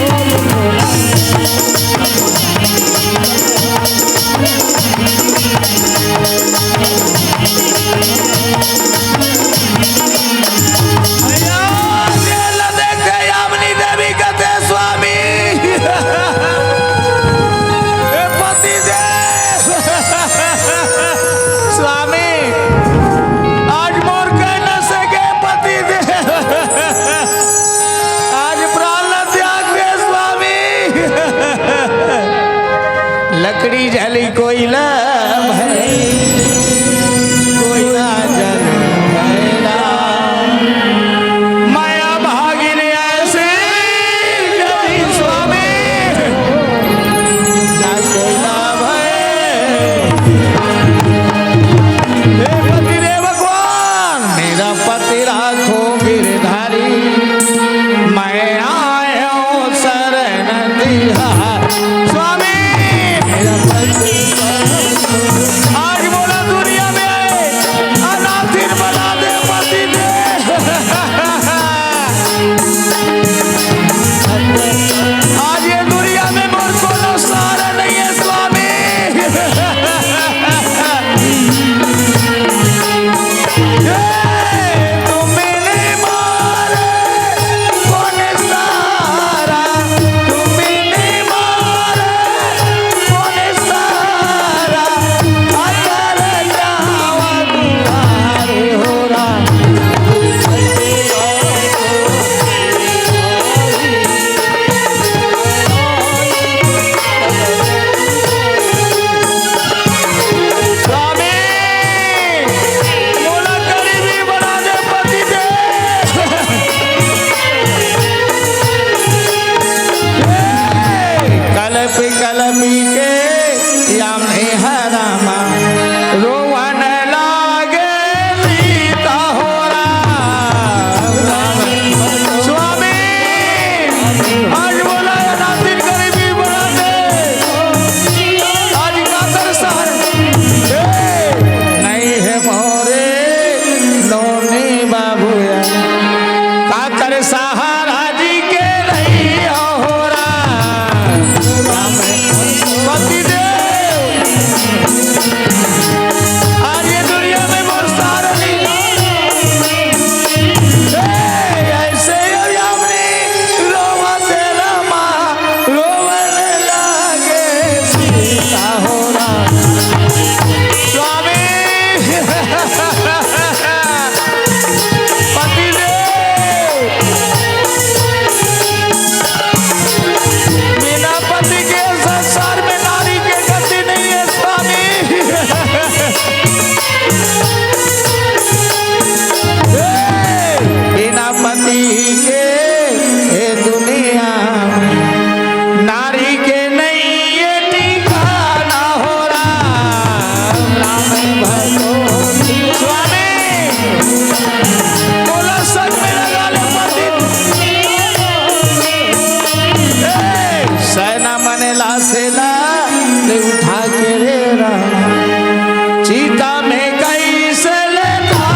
Speaker 1: राम चीता में कैसे लेता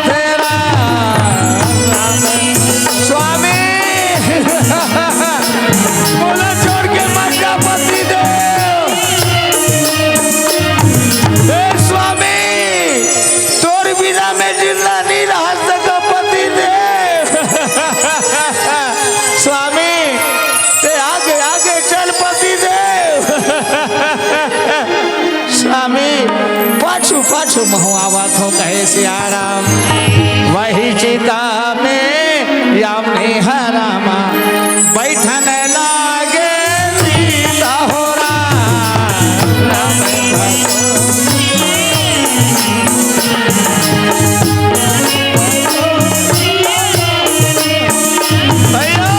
Speaker 1: तेरा स्वामी बोला छोड़ के मर जा पति देव स्वामी तोर बिना में जिंदा नहीं रह सका पति देव स्वामी ते आगे आगे चल पति देव स्वामी पाछू पाछू महुआवा तो कहे सियाराम वही चिता में यामनी हरामा बैठन लागे सीता हो भैया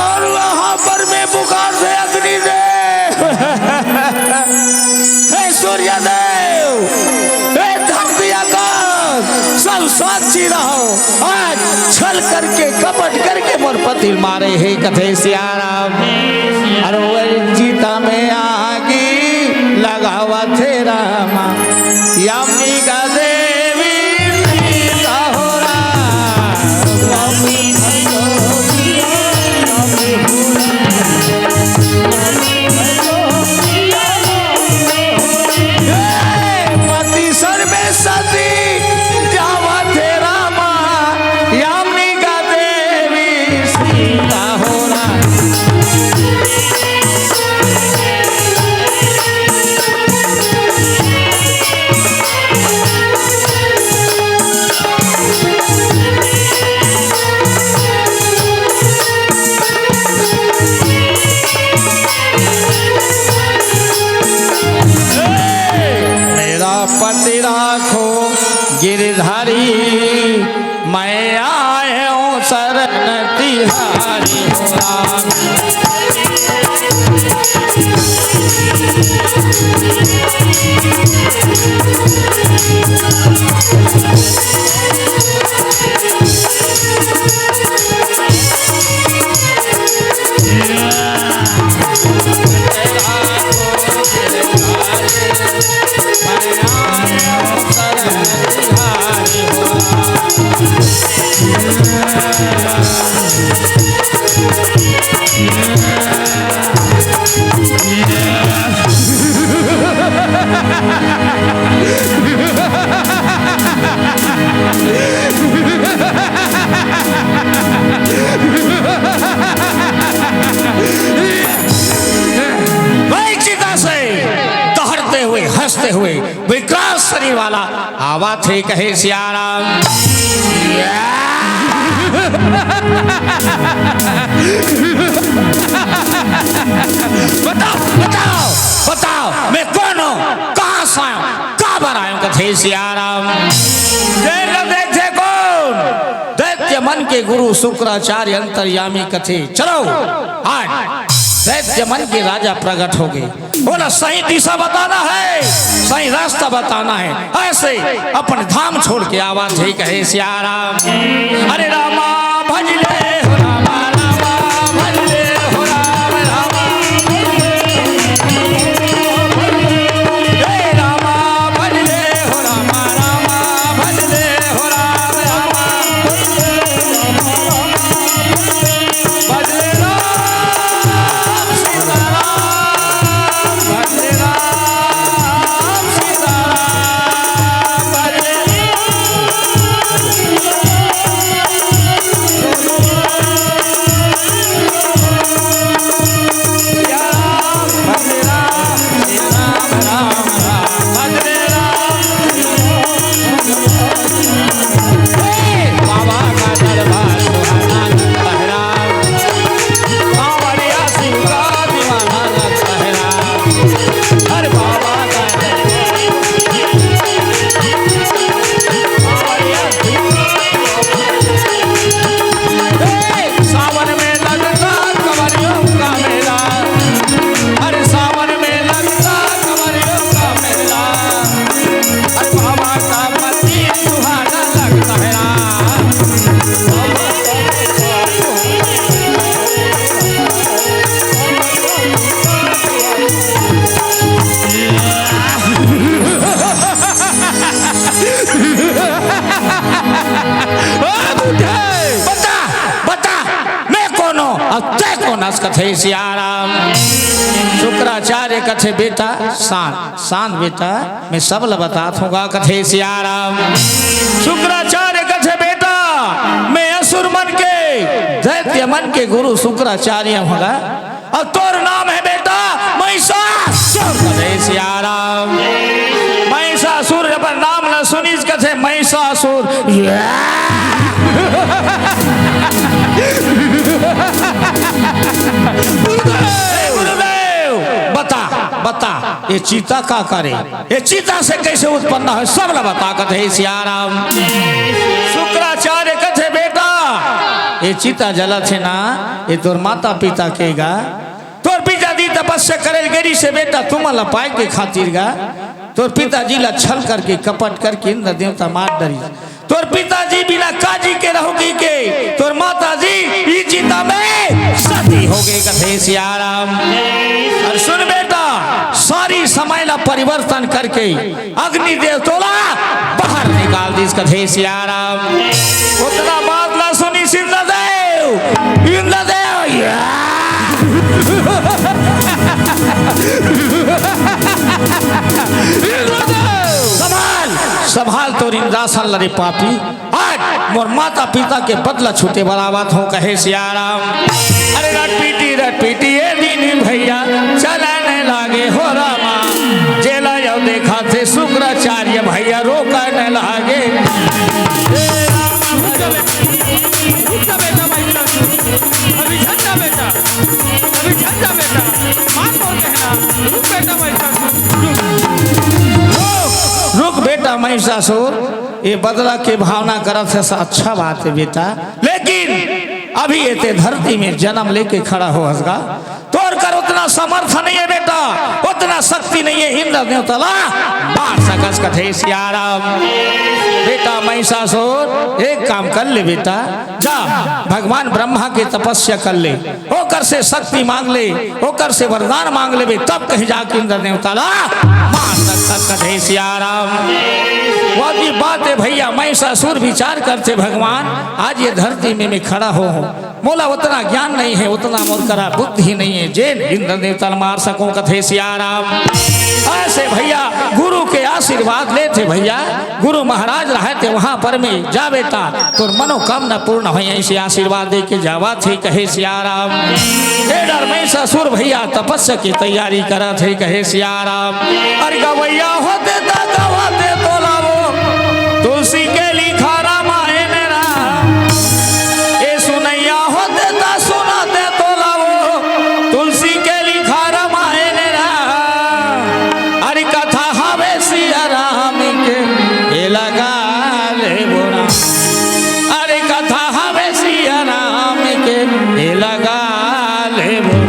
Speaker 1: और वहां पर में बुखार से अग्नि देव हे सूर्य देव हे धरती आकाश सब साक्षी रहो आज छल करके कपट करके मोर पति मारे हे कथे सियाराम अरे वही जीता में आगी लगावा थे रामा यामी का देवी सीता हो पति सर में सती जावा थे रामा यामी का देवी सीता हो पति राखो गिरधारी मैं आया शरण तिहारी हंसते हुए विकराल शरीर वाला आवा थे कहे सियाराम बताओ बताओ बताओ मैं कौन हूं कहां से आया कहां पर आया कथे सियाराम देखे कौन दैत्य मन के गुरु शुक्राचार्य अंतर्यामी कथे चलो आज दैत्य मन के राजा प्रकट हो गए बोला सही दिशा बताना है सही रास्ता बताना है ऐसे अपन धाम छोड़ के आवाज है कहे सियाराम अरे रामा भज ले हो रामा रामा भज ले हो राम रामा जय रामा भज ले हो रामा रामा भज ले हो राम रामा भज ले कथे सियाराम। शुक्राचार्य कथे बेटा शांत शांत बेटा, मैं सब बताता हूँ कथे सियाराम। शुक्राचार्य कथे बेटा मैं असुर मन के दैत्य मन के गुरु शुक्राचार्य होगा और तोर नाम है बेटा महिषासुर। कथे सियाराम। महिषासुर पर नाम न सुनीस कथे महिषासुर। गुरुदेव बता बता ये चीता का करे, ये चीता से कैसे उत्पन्न है सब बता कथे सियाराम। शुक्राचार्य कथे बेटा ये चीता जला थे ना ये तोर माता पिता केगा, तोर पिताजी तपस्या करे गेरी से बेटा तुम लपाए के खातिर गा, तोर पिताजी ला छल करके कपट करके इंद्र देवता मार डरी, तोर पिताजी बिना काजी के रहोगी के तोर माताजी ई चीता में सती हो गई कथे सियाराम। और सुन बेटा सारी समय ला परिवर्तन करके अग्निदेव तोला बाहर निकाल दी कथे सियाराम। उतना बात ला सुनी इंद्रदेव, इंद्रदेव संभाल संभाल तो इंद्रासन लड़े पापी, आज मोर माता पिता के बदला छूटे वाला बात हो कहे सियाराम। अरे रट पीटी ये दिन भैया चलाने लागे हो रामा, जेला जाओ देखा थे शुक्राचार्य भैया रोकने लागे।
Speaker 3: अभी झंडा बेटा, अभी झंडा बेटा, मान बोल कहना, रुक बेटा
Speaker 1: रुक बेटा महिषासुर, ये बदला के भावना करत है अच्छा बात है बेटा, लेकिन अभी ये ते धरती में जन्म लेके खड़ा हो हसगा, तोड़ कर उतना समर्थ नहीं है बेटा, उतना शक्ति नहीं है इंद्र देवता मार सकस कथे सियाराम। बेटा महिषासुर एक काम कर ले बेटा, जा भगवान ब्रह्मा की तपस्या कर ले, होकर से शक्ति मांग ले, होकर से वरदान मांग ले, तब कहीं जाके इंद्र देवता मार सकस कथे सियाराम। वो भी बात है भैया, महिषासुर विचार करते भगवान आज ये धरती में मैं खड़ा हो, मोला उतना ज्ञान नहीं है, उतना मोर करा बुद्धि नहीं है, जेन इंद्र देवता मार सकूं कथे सियाराम। ऐसे भैया गुरु के आशीर्वाद लेते भैया, गुरु महाराज रहते वहां पर में जा बेटा तो मनोकामना पूर्ण हो, ऐसे आशीर्वाद दे के जावा थे कहे सियाराम। डर महिषासुर भैया तपस्या की तैयारी करा थे कहे सियाराम। अरे गवैया होते गवाते तोलावो तुलसी के लिखा रामायण राम, ए सुनैया होते सुनाते तोलावो तुलसी के लिखा रामायण राम। अरे कथा हवे सिया राम के लगा ले बोरा, अरे कथा हवे सिया राम के लगा ले बोरा।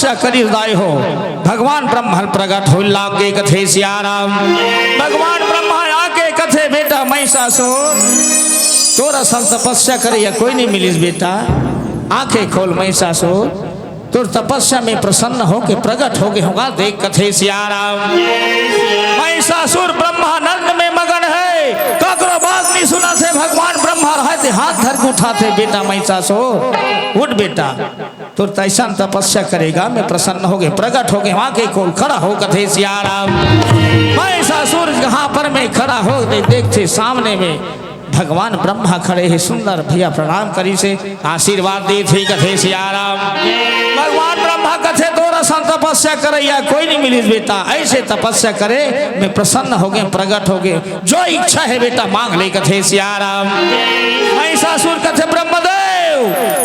Speaker 1: तपस्या करी दाई हो भगवान ब्रह्मा प्रकट हो लागे कथे सियाराम। भगवान ब्रह्मा आके कथे बेटा महिषासुर तोरा संग तपस्या करे या कोई नहीं मिलिस बेटा। आंखें खोल महिषासुर तो तपस्या में प्रसन्न होके प्रकट हो गए होगा देख कथे सियाराम। महिषासुर ब्रह्मानंद में मगन है ककरो बात नहीं सुना थे भगवान ब्रह्मा रहते हाथ धर के उठाते बेटा महिषासुर उठ बेटा तो तैसा तपस्या करेगा मैं प्रसन्न हो गए प्रकट हो गए वहां के खोल खड़ा हो कथे सियाराम। महिषासुर यहाँ पर मैं खड़ा हो देखते सामने में भगवान ब्रह्मा खड़े हैं सुंदर भैया प्रणाम करी से आशीर्वाद दी थी कथे सियाराम। भगवान ब्रह्मा कथे तोरा सन तपस्या करे या कोई नहीं मिली बेटा ऐसे तपस्या करे मैं प्रसन्न हो गए प्रकट हो गए जो इच्छा है बेटा मांग ले कथे सियाराम। महिषासुर कथे ब्रह्मदेव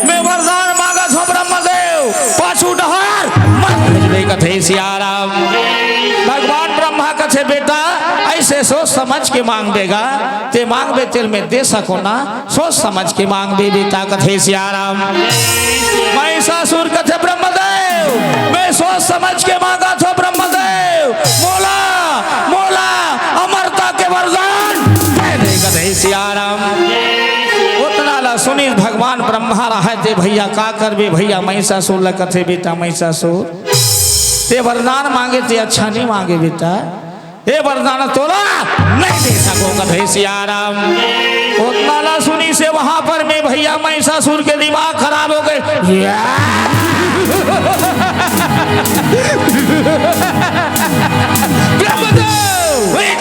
Speaker 1: मैं वरदान मांगा था ब्रह्मदेव पाछू डहार मत ले कथे सियाराम। भगवान ब्रह्मा कथे बेटा ऐसे सोच समझ के मांग देगा ते मांग बे तेल में दे सको ना सोच समझ के मांग दे बेटा कथे सियाराम। महिषासुर कथे ब्रह्मदेव मैं सोच समझ के मांगा था ब्रह्मदेव मोला मोला अमरता के वरदान दे कथे सियाराम। उतना ला सुनी भगवान ब्रह्मा रहते भैया का करबे भैया महिषासुर ला कथे बेटा महिषासुर ते वरदान मांगे ते अच्छा नहीं मांगे बेटा ये वरदान तोरा नहीं दे सको कथे सियाराम। उतना ला सुनी से वहां पर मैं भैया महिषासुर के दिमाग खराब हो गए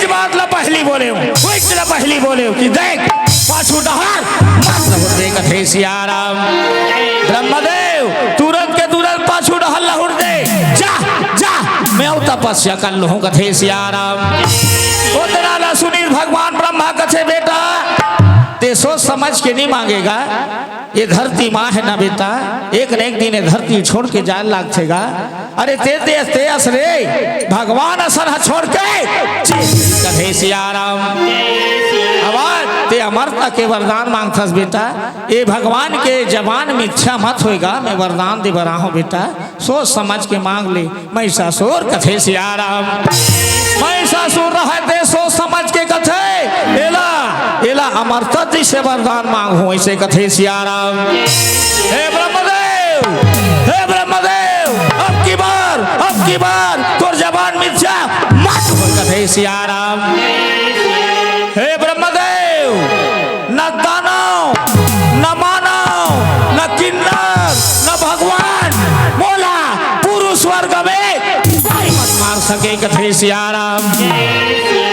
Speaker 1: बात ला पहली बोले पहली बोले कि देख पाछू डहार दे कथे सियाराम। ब्रह्मदेव तुरंत के तुरंत पाछू डहल लहुर दे जा जा मैं तपस्या कर लू कथे सियाराम। उतना ला सुनील भगवान ब्रह्मा कथे बेटा ते सोच समझ के नहीं मांगेगा ये धरती माँ है ना बेटा एक न एक दिन ये धरती छोड़ के जाने लागेगा। अरे ते ते ते असरे भगवान असर छोड़ के कथे सियाराम। आवाज ते अमरता के वरदान मांगथस बेटा ये भगवान के जबान में इच्छा मत होएगा मैं वरदान दे बरा हूँ बेटा सोच समझ के मांग ले। महिषासुर कथे सियाराम। महिषासुर रहते सोच समझ के कथे एला एला अमरता जी से वरदान मांगो ऐसे कथे सियाराम। हे ब्रह्मदेव अब की बार तोर जबान में इच्छा मत हो कथे सियाराम। हे ब्रह्मदेव न दानव न मानव न किन्नर न भगवान मोला पुरुष वर्ग में कोई मत मार सके कथे सियाराम।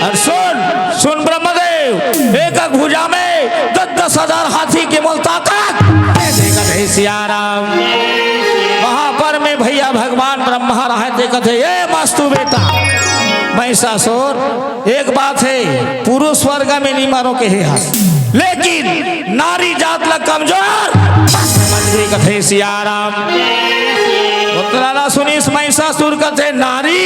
Speaker 1: और सुन ब्रह्मदेव एक भुजा में 10,000 हाथी के मोल ताकत कथे सियाराम। वहां पर में भैया भगवान ब्रह्मा रहते कथे ये मस्तु बेटा महिषासुर एक बात है पुरुष वर्ग में नहीं मारो के है लेकिन नारी जात ला कमजोर समझ कथे सियाराम। उतरा सुनी महिषासुर कथे नारी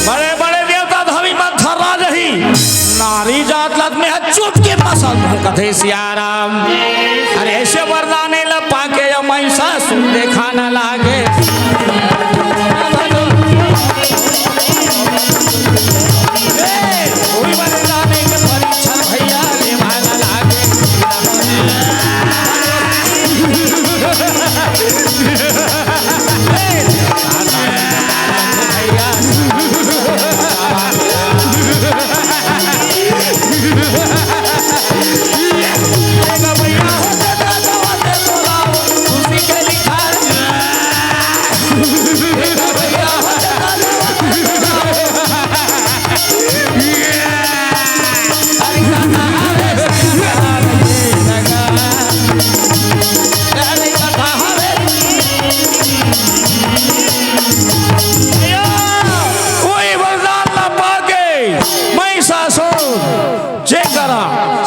Speaker 1: बड़े बड़े देवता धवी मंथर राज ही नारी जात लत में चुप के मसल कथे सियाराम। अरे ऐसे वरदान ल पाके या महिषासुर देखा न लागे कोई वरदान के परीक्षा भैया लेवा न लागे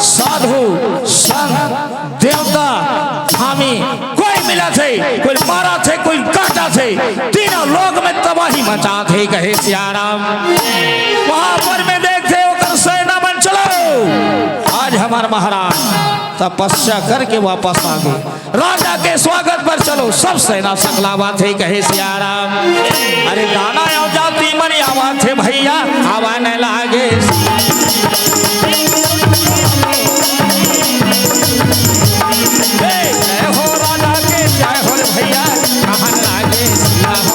Speaker 1: साधु संत देवता हामी कोई मिला थे कोई मारा थे कोई काटा थे तीनों लोग में तबाही मचा थे कहे सियाराम। वहां पर में देखते होकर सेना मन चलो आज हमारे महाराज तपस्या करके वापस आ गए। राजा के स्वागत पर चलो सब सेना सकलावा थे कहे सियाराम। अरे गाना आओ जाती मनी आवा थे भैया आवा न लागे। जय हो राजा के जय हो रे भैया कहाँ लागे सिया हो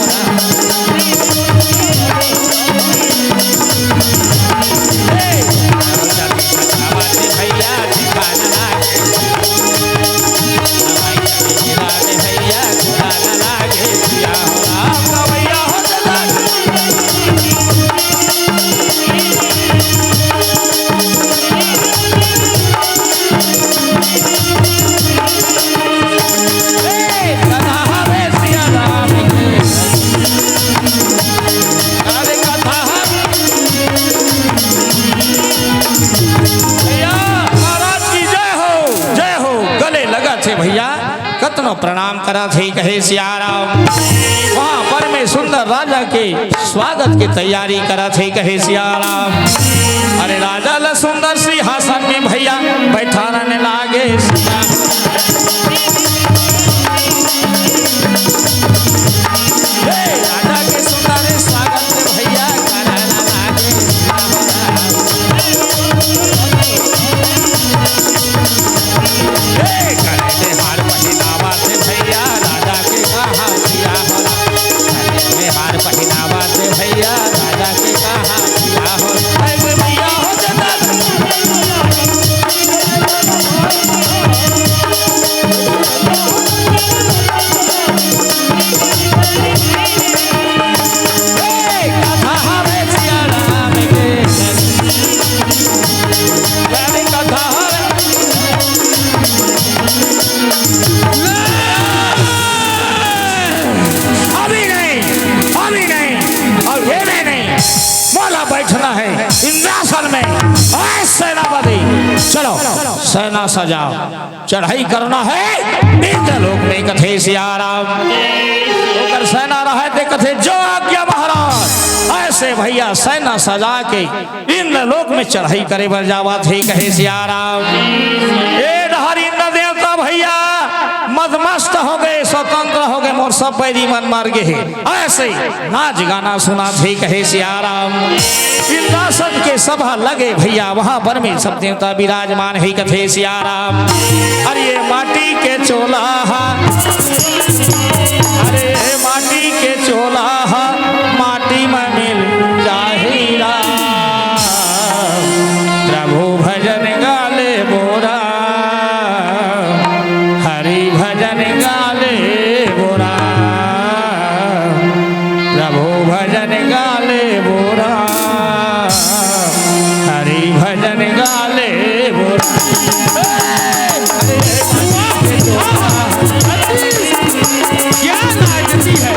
Speaker 1: भैया ठिकाना लागे भैया ठिकाना लागे सिया हो राम भैया हो भैया कतनो प्रणाम करा थे कहे सियाराम। वहाँ पर में सुंदर राजा के स्वागत की तैयारी करा थे कहे सियाराम। अरे राजा ल सुंदर सिंहासन में भैया बैठा रहने लागे राजा के सुंदर स्वागत में भैया करने लागे। हार पहनावा थे भैया राजा के कहा किया हो हार पहनावा थे भैया राजा के कहा किया हो भैया हो बैठना है इंद्रासन में। सेनापति चलो सेना सजाओ चढ़ाई करना है इंद्र लोक में कथे सियाराम। अगर सेना रहे थे कथे जो आज्ञा महाराज। ऐसे भैया सेना सजा के इंद्र लोक में चढ़ाई करे बर जावा थे कहे सियाराम। ए डहरी इंद्र देवता भैया मदमस्त हो गए स्वतंत्र हो गए मोर सब पैरी मन मार गए। ऐसे नाच गाना सुना थे कहे सियाराम। इंद्रासन के सभा लगे भैया वहां पर में सब देवता विराजमान है कथे सियाराम। अरे माटी के चोला अरे माटी के चोला माटी में मिल जाहिरा प्रभु भजन गाले बोरा हरि भजन गाले बोरा प्रभु भजन गाले बोरा हरि भजन गाले बोरा। क्या नाचती है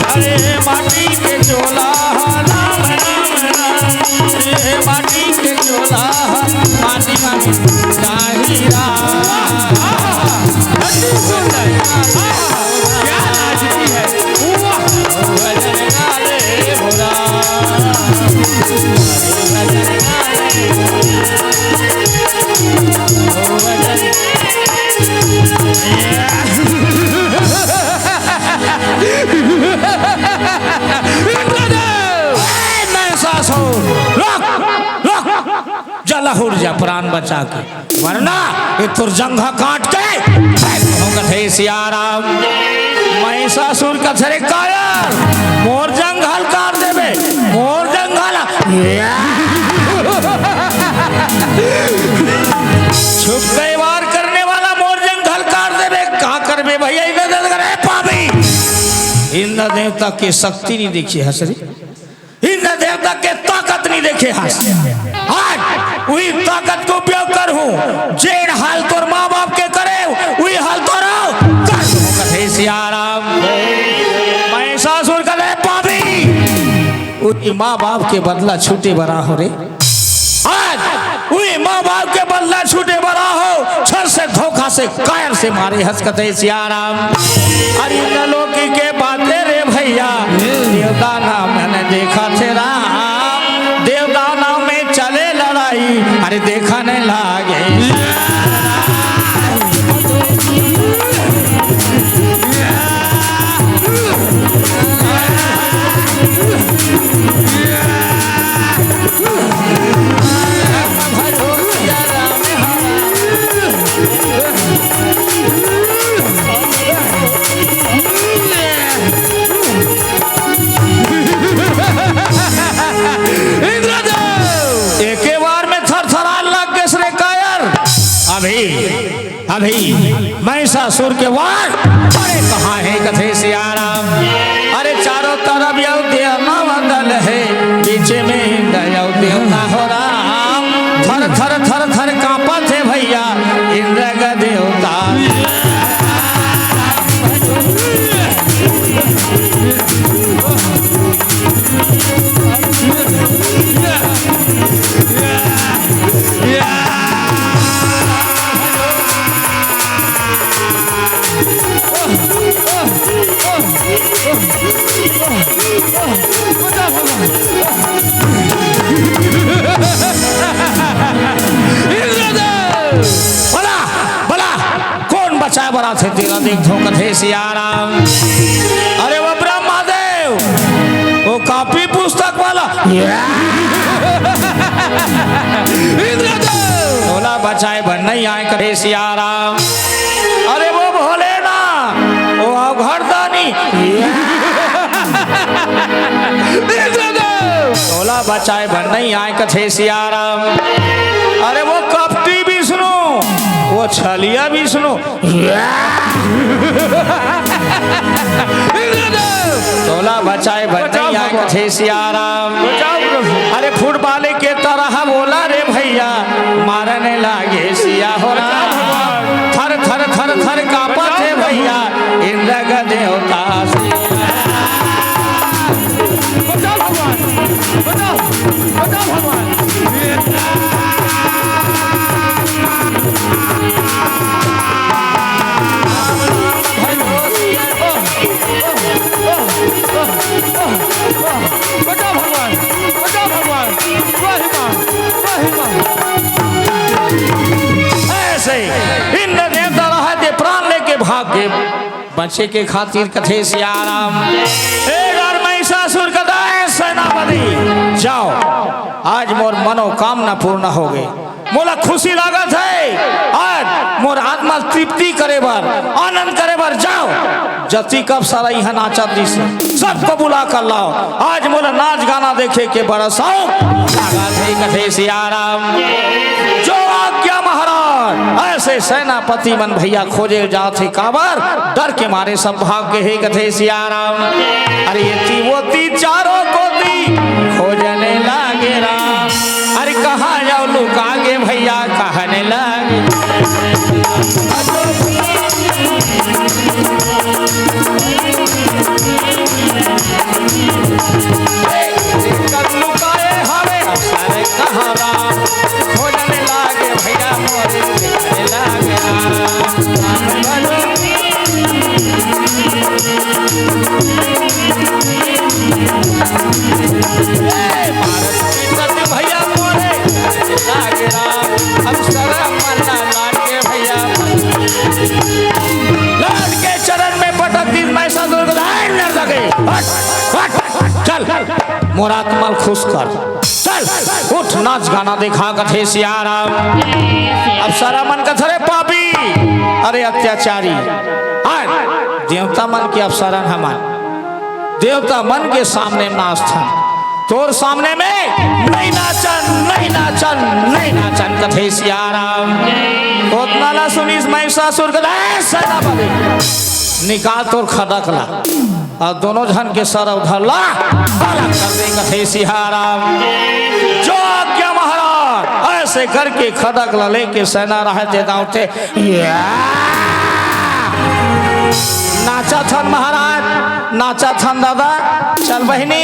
Speaker 1: अरे माटी के चोला राम राम राम माटी के चोला माटी माटी जाहिरा क्या नाचती है भजन गाले बोला भजन जलाहुर जा प्राण बचा के वरना ये तुरजंघा काट के कथे सियाराम। महिषासुर कथरे कायर मोर जंघल काट देवे मोर जंघल छुप गए वार करने वाला मोर जंघल काट देवे का करबे भैया इधर करे पापी। इंद्र देवता की शक्ति नहीं देखी हसरी इंद्र देवता के ताकत नहीं देखे हंस। आज वही ताकत को उपयोग कर हूँ जेन हाल तोर माँ बाप के करे वही हाल तो सियाराम। महिषासुर करे पापी ई माँ बाप के बदला छूटे बड़ा हो रे। आज वही माँ बाप के बदला छूटे बड़ा हो, छर से धोखा से कायर से मारे हंसकते सियाराम। अरे नलोकी के बातें रे भैया, देवदाना मैंने देखा थे राम, देवदाना में चले लड़ाई, अरे देखा नहीं लागे। अभी महिषासुर के वार अरे कहाँ है कथे सियाराम। अरे चारों तरफ यौदेव मंडल है, बीच में इंद्र ना हो राम। थर थर थर थर कांपत है भैया इंद्र का देवता। बचा बड़ा थे तेरा देख धोखा थे सियाराम। अरे वो ब्रह्मा देव, वो कॉपी पुस्तक वाला बोला बचाए बन नहीं आए करे सियाराम। अरे वो भोले ना, वो घरदानी बोला बचाए बन नहीं आए कथे सियाराम। अरे वो कपटी भी सुनो, वो छलिया भी सुनो, तोला बचाए बचाई आए कथे सियाराम। अरे फुटबॉल के तरह बोला रे भैया, मारने लागे सिया हो राम। थर थर थर थर कांपत है भैया इंद्र का देवता। बचाओ भगवान, बचाओ बचाओ भगवान। बचाओ भगवान, बचाओ भगवान। ऐसे इंद्र देवता रहते प्राण लेके भाग के बचे के खातिर कथे सियाराम। महिषासुर का सेनापति जाओ, आज मोर मनोकामना पूर्ण हो गई। मोला खुशी लागत है, आज मोर आत्मा तृप्ति करे बार, आनंद करे बार। जाओ जति कब सारा यहाँ नाचा दिस सबको बुला कर लाओ, आज मोला नाच गाना देखे के बड़ा शौक लागत है कथे सियाराम। जो आज्ञा महाराज। ऐसे सेनापति मन भैया खोजे जाते काबर, डर के मारे सब भाग के हे कथे सियाराम। अरे ये वो चारों को दी खोजने लागे राम। अरे कहाँ जाओ लुकागे भैया कहने लागे। लुकाए हमें अवसर कहाँ राम, खोजने लागे भैया मोरे देखने लागे भैया मोरे लागे राम। अवसर मन्ना लागे भैया लाल के चरण में पटक दी महिषासुर को न लगे। चल मोर आत्मा खुश कर, चल उठ नाच गाना देखा कथे सियाराम। अब सारा मन कथरे पापी, अरे अत्याचारी। आज देवता मन के अवसरन हमान, देवता मन के सामने नाचन, तोर सामने में नहीं नाचन, नहीं नाचन, नहीं नाचन कथे सियाराम। उतना ला सुनीस महिषासुर का निकाल तोर खदक ला, और दोनों जन के सर उधर ला अलग कर दे कथे सियाराम। जो आज्ञा महाराज। ऐसे करके खदक ला लेके सेना रहते दाउते नाचा था महाराज। नाचा थन दादा चल बहनी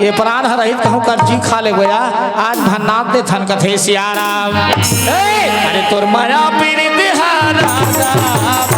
Speaker 1: ये प्राण रहित कहूँ कर जी खा ले गोया आज भन्नाथ दे थन कथे सियाराम अरे तोर माया पीरी तिहारा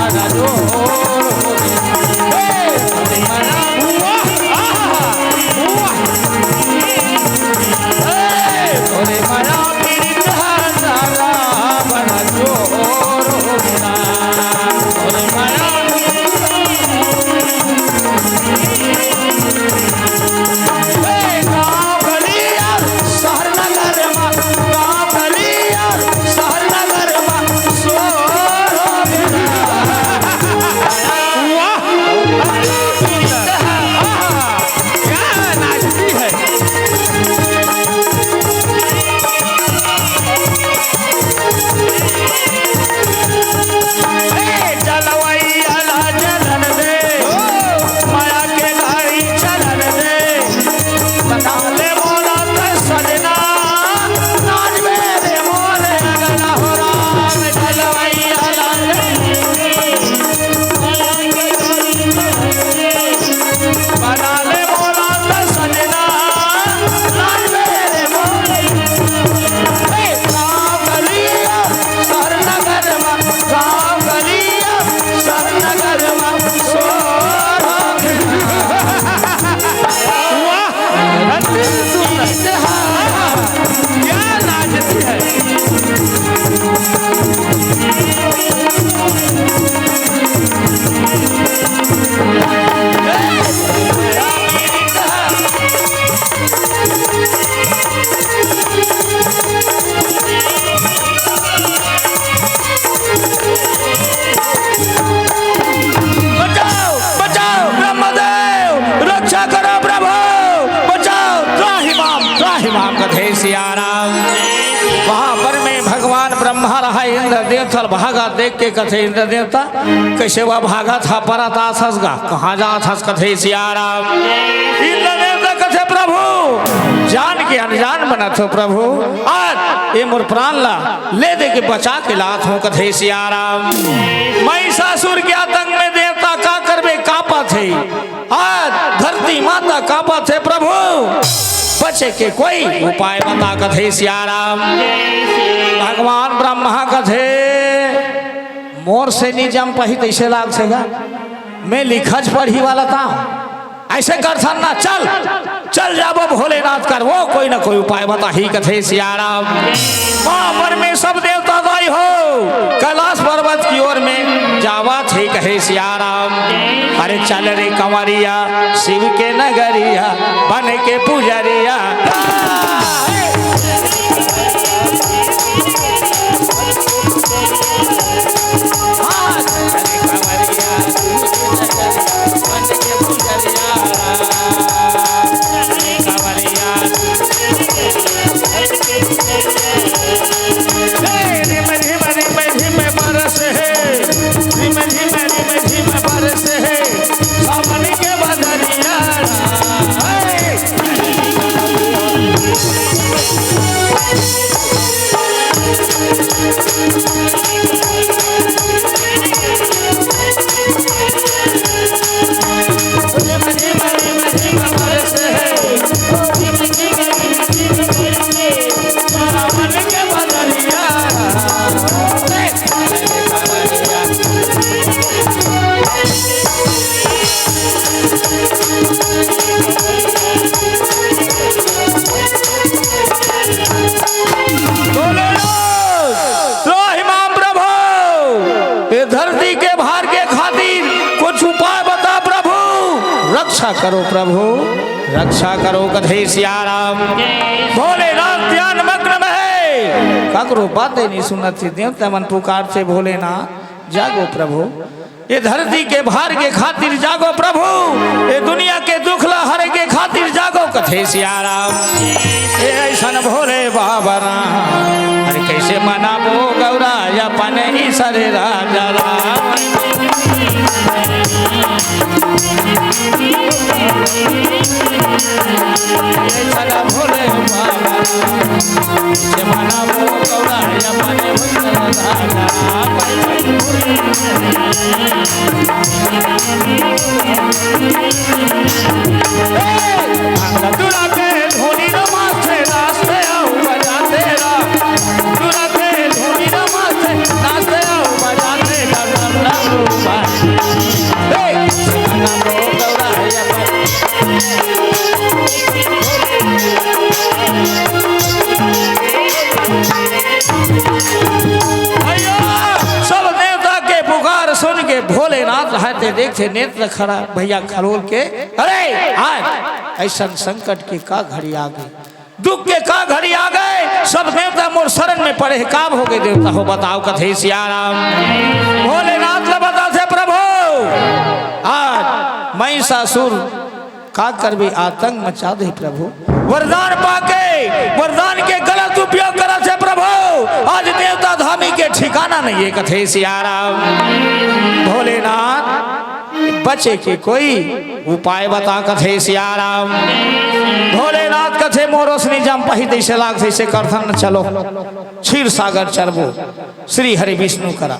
Speaker 1: बड़ा देवथल भागा देख के कथे इंद्र देवता कैसे वह भागा था परा था ससगा कहाँ जा था कथे सियाराम इंद्र देवता कथे प्रभु जान के अनजान बना थो प्रभु आज ये मोर प्राण ला ले दे के बचा के लात हो कथे सियाराम महिषासुर के आतंक में देवता का करबे कापा थे आज धरती माता कापा थे प्रभु बचे के कोई उपाय बता कथे सियाराम भगवान ब्रह्मा कथे मोर से नहीं जम पही तैसे लाग सेगा मैं लिखज पढ़ी वाला था ऐसे कर ना चल चल जाबो भोलेनाथ कर वो कोई ना कोई उपाय बता ही कथे सियाराम महावर में सब देवता दाई हो कैलाश पर्वत की ओर में जावा थे कहे सियाराम अरे चल रे कंवरिया शिव के नगरिया बन के पुजरिया रक्षा करो प्रभु रक्षा करो कथे सियाराम भोलेनाथ ध्यान मग्न में है ककरो बातें नहीं सुनती देवता मन पुकार से भोलेनाथ जागो प्रभु ये धरती के भार के खातिर जागो प्रभु ये दुनिया के दुखला हर के खातिर जागो कथे सियाराम ये ऐसन भोले बाबा अरे कैसे मनाबो गौरा अपन ही सरे राजा राम भोले बाबा से मनाबो गौरा अपन ही सरे राजा दूरा के धोनी नमाते नाचते आओ बजाते रा दूरा के धोनी नमाते नाचते आओ बजाते सब देवता के पुकार सुन के भोलेनाथ रहते देखते नेत्र खड़ा भैया खरोल के अरे आज ऐसा संकट के का घड़ी आ गई दुख के का घड़ी आ गए सब देवता मोर शरण में पड़े काब हो गए देवता हो बताओ कथे सियाराम भोलेनाथ ने बता थे प्रभु आज महिषासुर का करबे आतंक मचा दे प्रभु वरदान पाके वरदान के गलत उपयोग करा थे प्रभु आज देवता धामी के ठिकाना नहीं है कथे सियाराम भोलेनाथ बचे के कोई उपाय बता कथे सियाराम भोलेनाथ कथे मोरोसनी जम पही दैसे लाग से करथन चलो क्षीर सागर चलबो श्री हरि विष्णु करा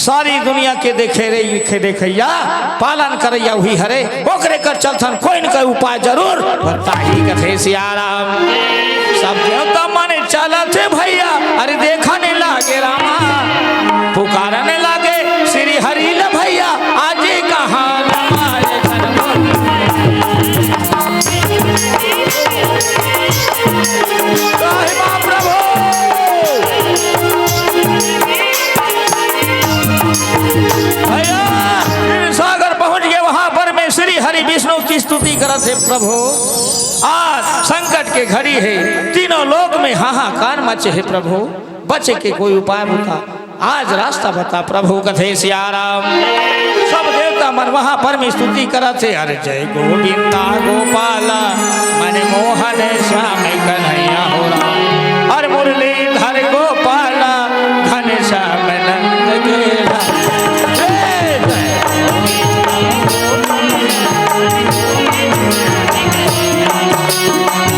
Speaker 1: सारी दुनिया के देखे रे देखैया पालन करैया हुई हरे ओकरे कर चलथन कोई न कोई उपाय जरूर बता ही कथे सियाराम सब देवता माने चलत भैया अरे देखने लागे रामा पुकारने लागे श्री हरि ल भैया आज कहाँ प्रभु भैया सागर पहुंच गए वहां पर में श्री हरि विष्णु की स्तुति करते प्रभु आज संकट के घड़ी है तीनों लोक में हाहाकार मचे है प्रभु बचे के कोई उपाय बता आज रास्ता बता प्रभु कथे सियाराम सब देवता मन वहां पर में स्तुति करते अरे जय गोविंदा गोपाला मन मोहन श्याम कन्हैया हो राम और मुरलीधर गोपाला घन श्याम नंद गेला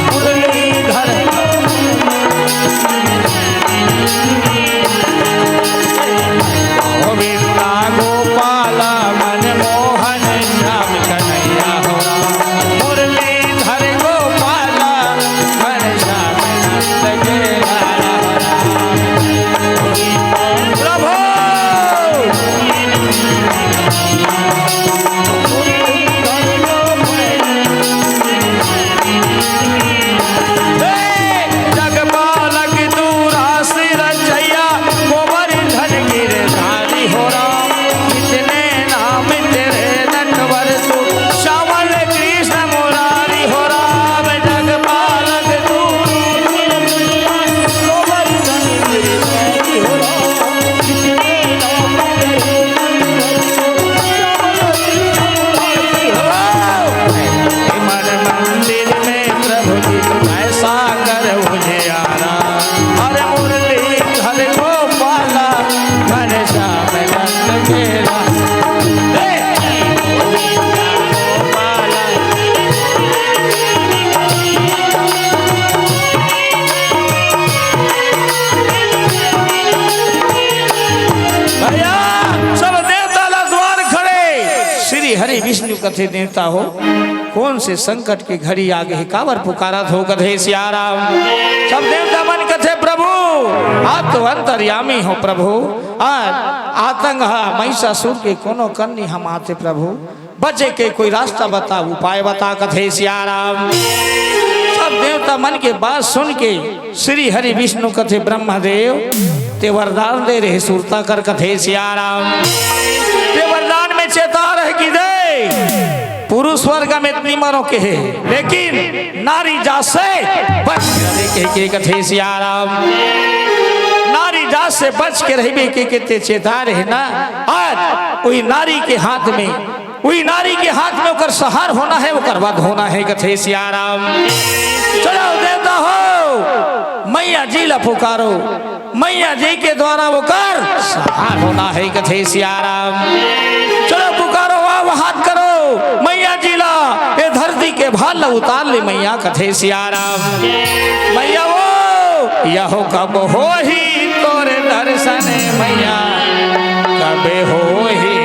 Speaker 1: मुरलीधर गोविंदा गोपाला मन मोहन श्याम कन्हैया हो राम मुरलीधर गोपाला मन श्याम नंद गेला प्रभु जगपालक दूरा सिर जैया गोवर्धन गिरधारी हो राम कितने नाम तेरे नटवर तू श्यामल कृष्ण मुरारी हो राम जगपालक तू गोवर्धन गिरधारी हो राम कितने नाम तेरे मन मंदिर में प्रभु जी ऐसा कर उजियारा अरे मुरली हर गोपाला घन श्याम नंद गेला गोपाला भैया सब देवता ला द्वार खड़े श्री हरि विष्णु कथे देवता हो कौन से संकट की घड़ी आगे है कावर पुकारत हो कथे सियाराम सब देवता मन कथे प्रभु आप तो अंतर्यामी हो प्रभु आज आतंक महिषासुर के कोनो करनी हम आते प्रभु बचे के कोई रास्ता बता उपाय बता कथे सियाराम सब देवता मन के बात सुन के श्री हरि विष्णु कथे ब्रह्मदेव ते वरदान दे रहे सुरता कर कथे सियाराम ते वरदान में चेता रहे कि दे पुरुष वर्ग में इतनी मरो के है लेकिन नारी जात से बच के कथे सियाराम नारी जात से बच के रही के कितने चेता रहे ना आज वही नारी के हाथ में वही नारी के हाथ में ओकर सहार होना है ओकर वध होना है कथे सियाराम चलो देवता हो मैया जी ला पुकारो मैया जी के द्वारा वो कर सहार होना है कथे सियाराम चलो पुकारो वाह हाथ करो मैया जी ला ये धरती के भाल ला उतार ले मैया कथे सियाराम मैया वो यहो कब हो ही तोरे दर्शन मैया कबे हो ही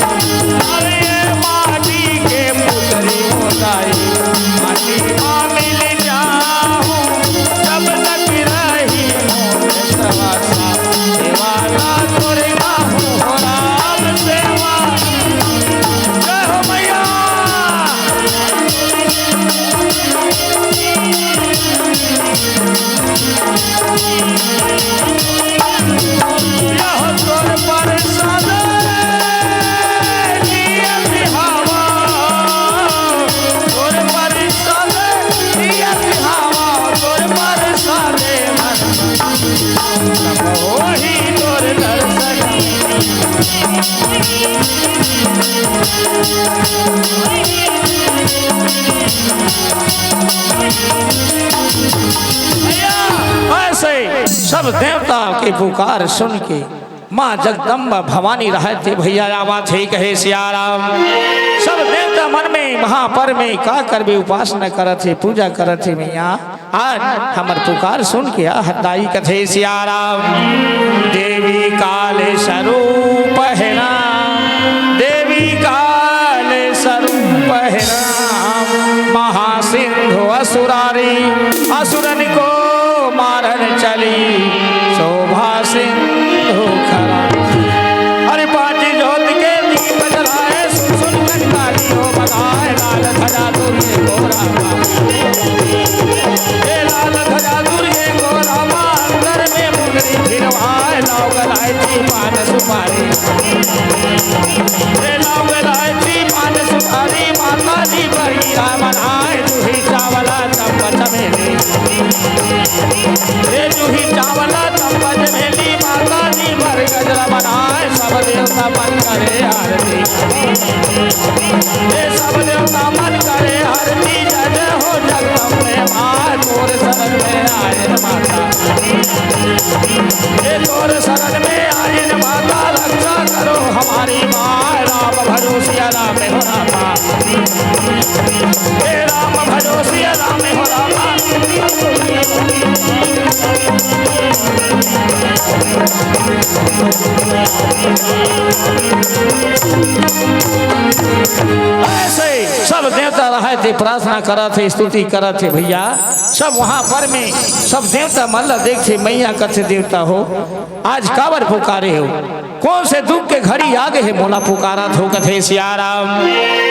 Speaker 1: अरे माटी के पुतरी होताई माटी माँ मिल जाऊं जब तक रही मोर सवासा सेवाला तोरे गाहूं हो राम सेवा जय हो मैया यह तोर परसाद ऐसे सब देवता के पुकार सुन के माँ जगदम्बा भवानी रहे थे भैया आवाज है कहे सियाराम सब देवता मन में महापर में का करबे उपासना करत थे पूजा करत थे मैया आज हमर पुकार सुन के हदाई कथे सियाराम देवी काल स्वरूप है राम देवी काल स्वरूप है राम महासिंधु असुरारी असुरन को मारन चली शोभा सिंधु खरा अरे पांच जोत के दीप जलाए सुन सुन कंकाली हो बगाए लाल ध्वजा दुर्गे गोरा ए लाल ध्वजा दुर्गे गोरा अंदर में मुंदरी फिरवाए लाओ गलाए थी पान सुपारी ए लाओ गलाए थी पान सुपारी माता जी बहिरा बनाए दूही चावला चम्मच चमेली ए जूही चावला चम्मच मेली माता जी भर गजरा बनाए सब देवता मन करे आरती ए सब देवता मन करे आरती जय जय हो जगदम्बे माँ तोर शरण में आए माता ए तोर शरण में आए माता रक्षा करो हमारी माँ राम भरोसिया राम हो रामा ए राम भरोसिया राम हो रामा ऐसे सब देवता रहे थे प्रार्थना करा थे स्तुति करा थे भैया सब वहां पर में सब देवता मल्ला देखते मैया कथे देवता हो आज कावर पुकारे हो कौन से दुख के घड़ी आगे है मोला पुकारा थो कथे सियाराम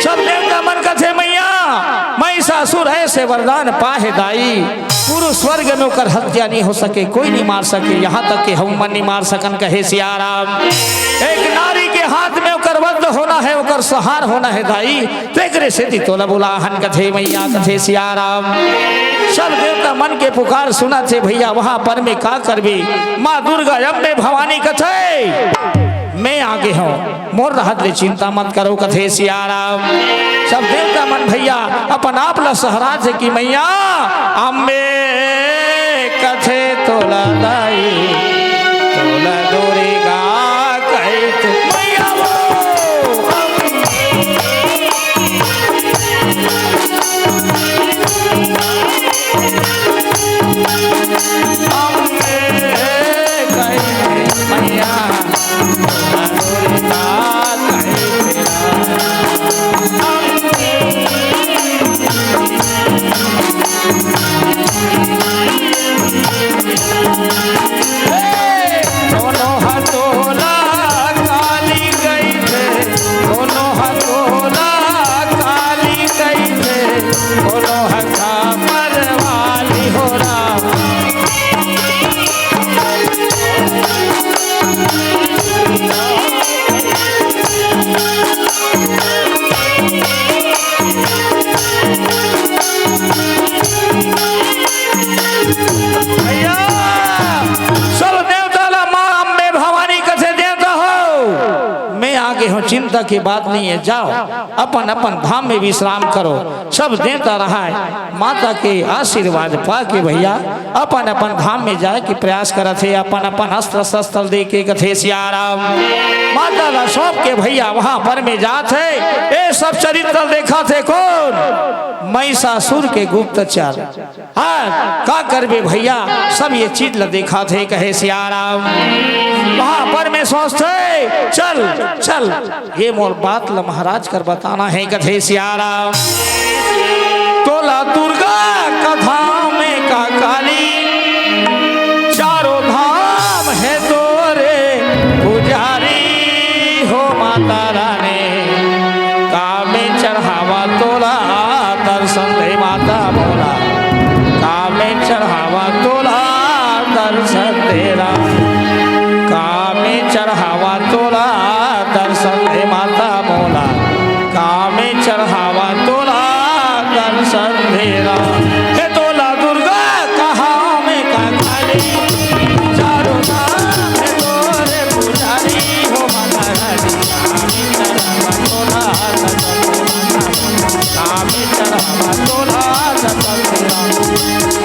Speaker 1: सब देवता मन कथे मैया महिषासुर ऐसे वरदान पाहे दाई पूरे स्वर्ग में ओकर हत्या नहीं हो सके कोई नहीं मार सके यहाँ तक कि हम मन नहीं मार सकन कहे सियाराम एक नारी के हाथ में ओकर वध होना है ओकर सहार होना है दाई तेकरे से तोला बुलाहन कथे मैया कथे सियाराम सब देवता मन के पुकार सुना थे भैया वहां पर में का करबी माँ दुर्गा अम्बे भवानी कथे मैं आगे हूँ मोर रहत ले चिंता मत करो कथे सियाराम सब देवता मन भैया अपन आप ला सहरा थे कि मैया अम्बे कथे तोला दाई तोला दोरेगा कहे तो मैया चिंता की बात नहीं है जाओ अपन अपन धाम में विश्राम करो सब देता रहा है माता के आशीर्वाद पा के भैया अपन अपन धाम में जाए के प्रयास करत थे अपन अपन अस्त्र शस्त्र दे के कथे सियाराम माता ला सौंप के भैया वहां पर में जात है ये सब चरित्र देखा थे कौन महिषासुर के गुप्तचर। हाँ का करबे भैया, सब ये चीज ल देखा थे कहे सियाराम। वहां पर मैं सोचते चल चल ये मोर बात ल महाराज कर बताना है कथे सियाराम। तोला दुर्गा कथा में का काली, चारों धाम है तोरे पुजारी हो माता रानी। कामे चढ़ावा तोला दर्शन दे माता मोला, कामे चढ़ावा तोला दर्शन तेरा। कामे चढ़ावा तोला दर्शन दे माता मोला, कामे चढ़ावा तोला दर्शन तेरा। हे तोला दुर्गा कहाँ में का काली, चारों धाम है तोरे पुजारी हो माता रानी। कामे चढ़ावा तोला दर्शन तेरा,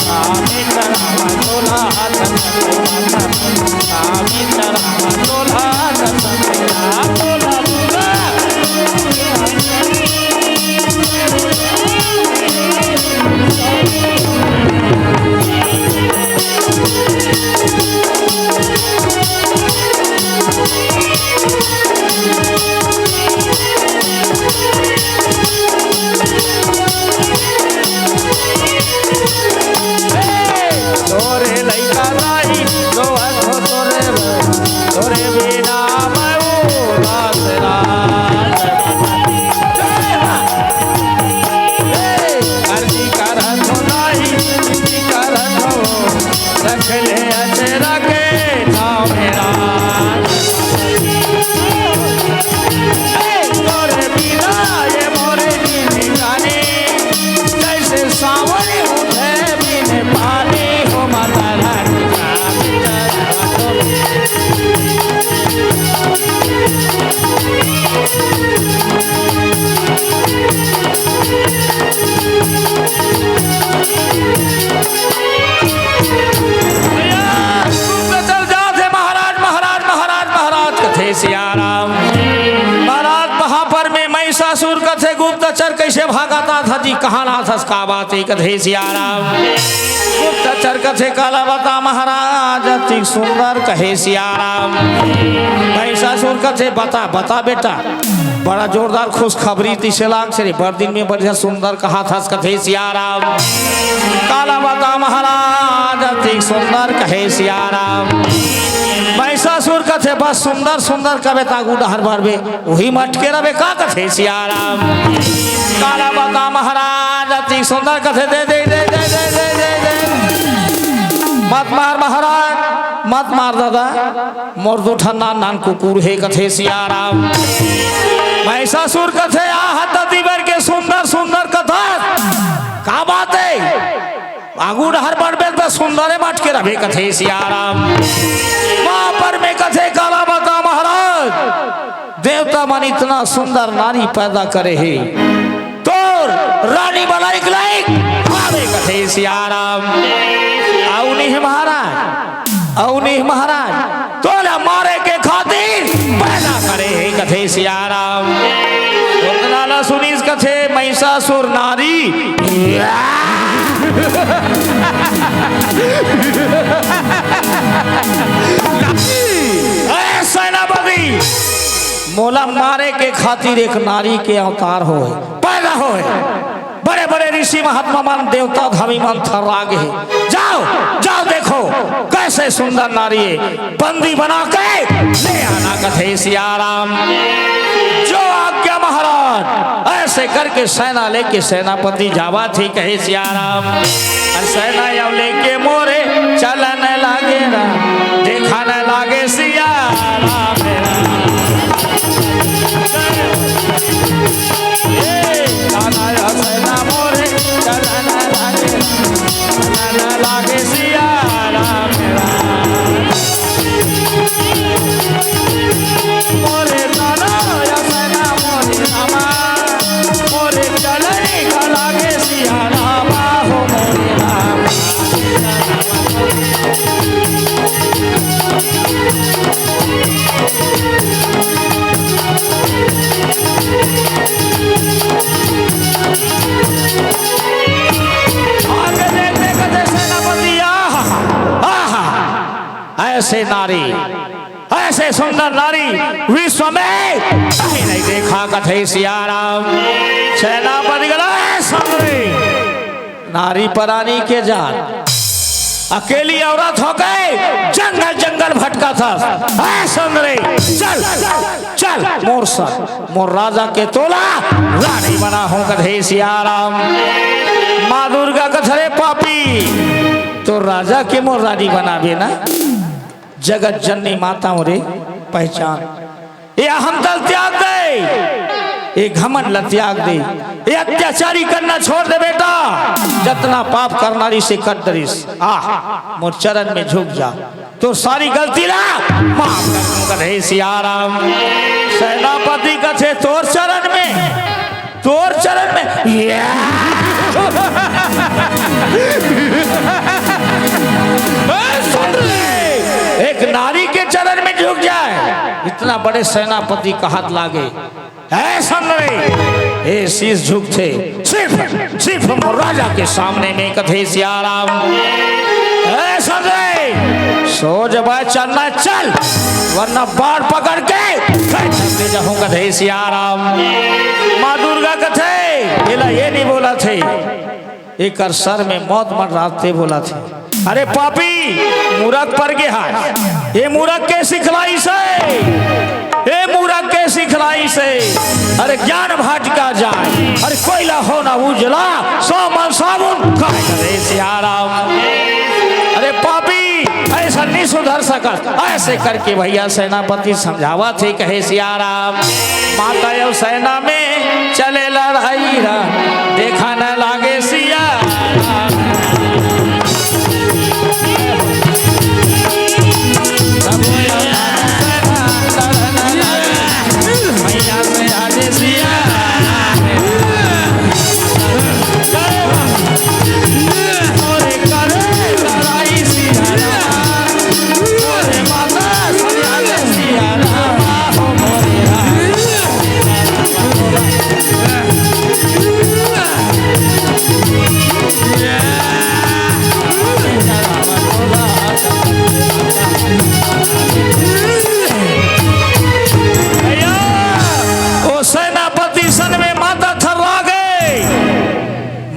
Speaker 1: कामे चढ़ावा तोला दर्शन तेरा, कामे चढ़ावा तोला दर्शन तेरा। तोला दुर्गा तोरे लइका राई दो हाथ तोरे तोरे बिना मैं उदास रात। अर्जी कर तो नहीं कर तो रख ले अचरा के नाम मेरा। तोरे बिना ये मोरे जिंदगानी, जैसे सावन उठे बिन पानी हो माता रानी। चल जाते महाराज महाराज महाराज महाराज कथे सियाराम। महाराज वहां पर में महिषासुर कथे गुप्तचर कैसे भागाता था जी, कहा ना था का बात है कथे सियाराम। गुप्तचर कथे काला बता महाराज अति सुंदर कहे सियाराम। महिषासुर कथे बता बता बेटा, बड़ा जोरदार खुशखबरी तिशलाक से बड़ दिन में बढ़िया सुंदर कहा था कथे सियाराम। काला बता महाराज अति सुंदर कहे सियाराम। महिषासुर कथे बस सुंदर सुंदर कबे तागू डहर भरबे वही मटके रबे का कथे सियाराम। काला बता महाराज अति सुंदर कथे दे दे दे दे दे दे दे दे। मत मार महाराज मत मार दादा, मोर दो ठन्ना नान कुकुर है कथे सियाराम। महिषासुर कथे आहत दिवर के सुंदर सुंदर कथा का बात है, आगू डहर बढ़बे तो सुंदर मटके रहे कथे सियाराम। वहां पर में कथे काला बता महाराज, देवता मन इतना सुंदर नारी पैदा करे है, तोर रानी बलाइक लाइक आवे कथे सियाराम। आउ नहीं महाराज, आउ नहीं महाराज, तोला मारे के खातिर पैदा करे है कथे सियाराम। उतना सुनीस कथे महिषासुर नारी सेनापति मोला मारे के खातिर एक नारी के अवतार हो पैदा हो। बड़े बड़े ऋषि महात्मा मन देवता धामी मन थर्रागे है। जाओ जाओ देखो कैसे सुंदर नारी है, बंदी बना के ले आना कथे सियाराम। जो आज्ञा महाराज। ऐसे करके सेना लेके सेनापति जावा थी कहे सियाराम। और सेना अब लेके मोरे चलन लागे ना, देखा न लागे सियाराम। सेना मोरे चलन लागे सियाराम। मोरे चलो सेना मोरे रामा, मोरे चलने का लागे सियाराम हो मोरे राम। ऐसे नारी, ऐसे सुंदर नारी विश्व में कहीं नहीं देखा कथे सियाराम। सेनापति गला समरे नारी परानी के जान, अकेली औरत हो गए, जंगल जंगल भटका था। समरे चल चल मोर सर मोर राजा के तोला रानी बना हूं कथे सियाराम। माँ दुर्गा कथरे पापी तो राजा के मोर रानी बनावे ना, जगत जननी माता मोरे पहचान। ये अहंतल त्याग दे, ये घमंड ल त्याग दे, ये अत्याचारी करना छोड़ दे बेटा। जितना पाप करनारी से कर दरिस आ मोर चरण में झुक जा, तो सारी गलती ला माफ कर दूंगा रे सियाराम। सेनापति कथे तोर चरण में, तोर चरण में एक नारी के चरण में झुक जाए, इतना बड़े सेनापति का हाथ लागे है समरे। ए शीश झुक थे सिर्फ सिर्फ राजा के सामने में कथे सियाराम। ए समरे सो जब चलना चल, वरना बाढ़ पकड़ के ले जाऊं कथे सियाराम। माँ दुर्गा कथे ये नहीं बोला थे, एक सर में मौत मर रहा थे बोला थे। अरे पापी मूरख पर गया, ये मूरख के सिखलाई से, ये मूरख के सिखलाई से। अरे ज्ञान भाज का जाए, अरे कोयला हो ना उजला, सो मन साबुन करे सियाराम। अरे पापी ऐसा नहीं सुधर सका, ऐसे करके भैया सेनापति समझावा थे कहे सियाराम। माता यो सेना में चले लड़ाई रा, देखा न लागे सिया।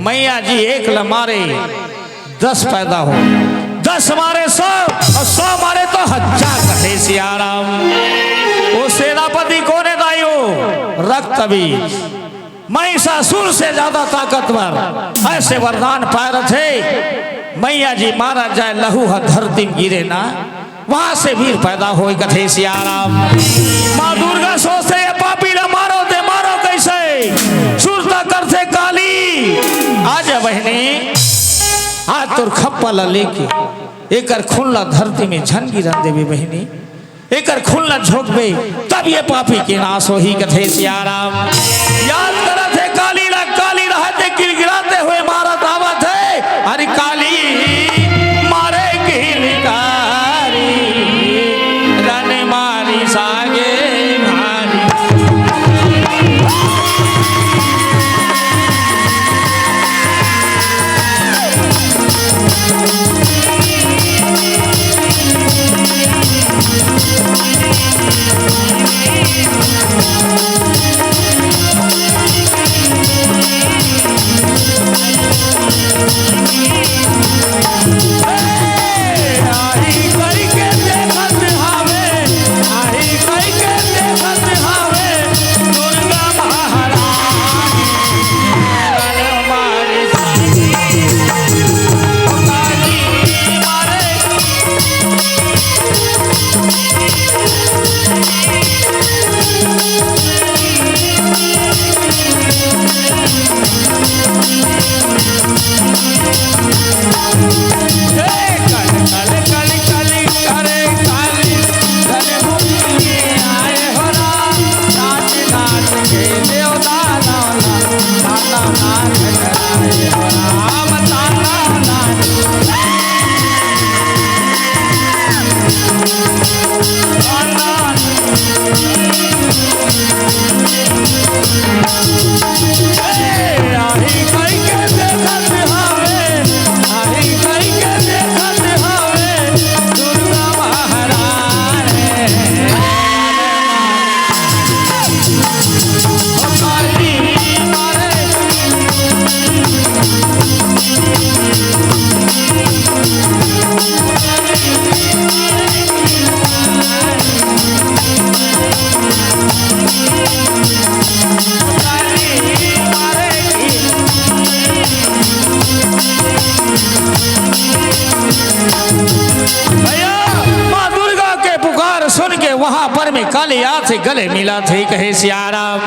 Speaker 1: मैया जी एक मारे 10 पैदा हो, 10 मारे 100 और 100 मारे तो 1000 कथे सियाराम। वो सेनापति कोने दायो रक्त बीज, महिषासुर से ज्यादा ताकतवर ऐसे वरदान पाए थे। मैया जी मारा जाए लहू धरती गिरे ना, वहां से वीर पैदा हो कथे सियाराम। माँ दुर्गा सोचते पापी न मारो दे, मारो कैसे सुरता करते काली। आज बहने आज तुर खप्पा लेके एक खुल्ला धरती में झन गिरन देवी बहनी, एक खुल्ला झोंकबे तब ये पापी के नाश हो ही कथे सियाराम। याद करते काली ला, काली रहते गिरगिराते हुए मारा दावत है। अरे काली मारे गिरगारी रन मारी सागे भारी। वहां पर में काली याद से गले मिला थे कहे सियाराम।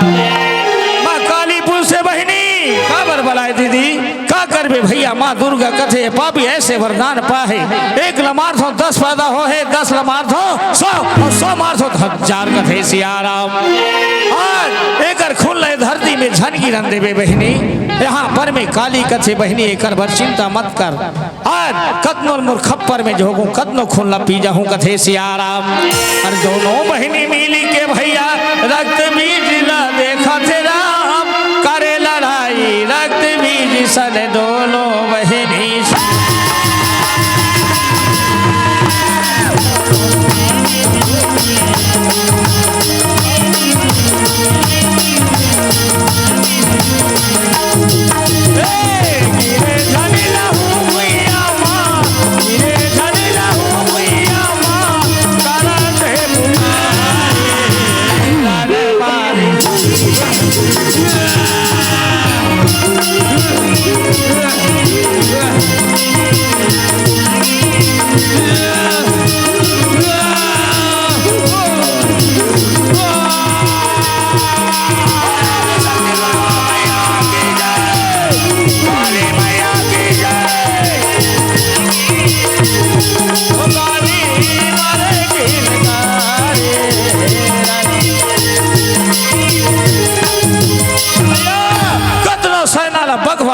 Speaker 1: माँ कालीपुर से बहनी काबर बलाए दीदी का कर बे भैया माँ दुर्गा कथे पापी ऐसे वरदान पाहे, एक लमार्थ हो 10 पैदा हो है, 10 लमार्थ हो 100 और 100 मार्थ हो 1000 कथे सियाराम। और एक खून ले धरती में झनकी रन देवे बहनी, यहाँ पर में काली कथे बहनी एक बार चिंता मत कर, और कतनो मुरखप्पर में जोगू कतनो खून ला पी जाऊं कथे सियाराम। और दोनों बहनी मिली के भैया रक्त बीज ला देखा थे राम, करे लड़ाई रक्त बीज सन दोनों बहनी।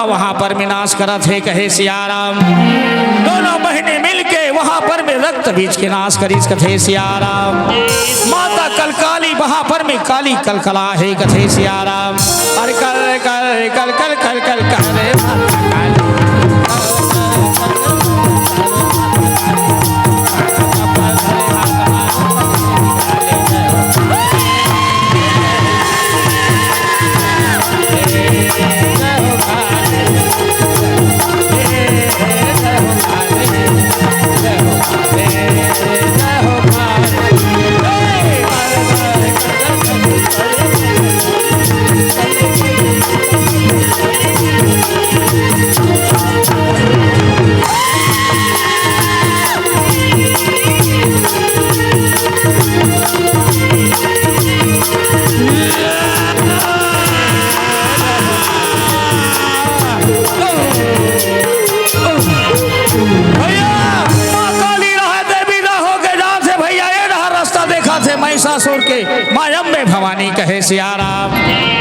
Speaker 1: वहां पर में नाश करा थे कहे सियाराम। दोनों बहनें मिलके वहां पर में रक्त बीज के नाश करी कथे सियाराम। माता कलकाली वहां पर में काली कलकला है कथे सियाराम। अरे कल कल कल कल कल कल कल महिषासुर के मायम में भवानी कहे सियाराम।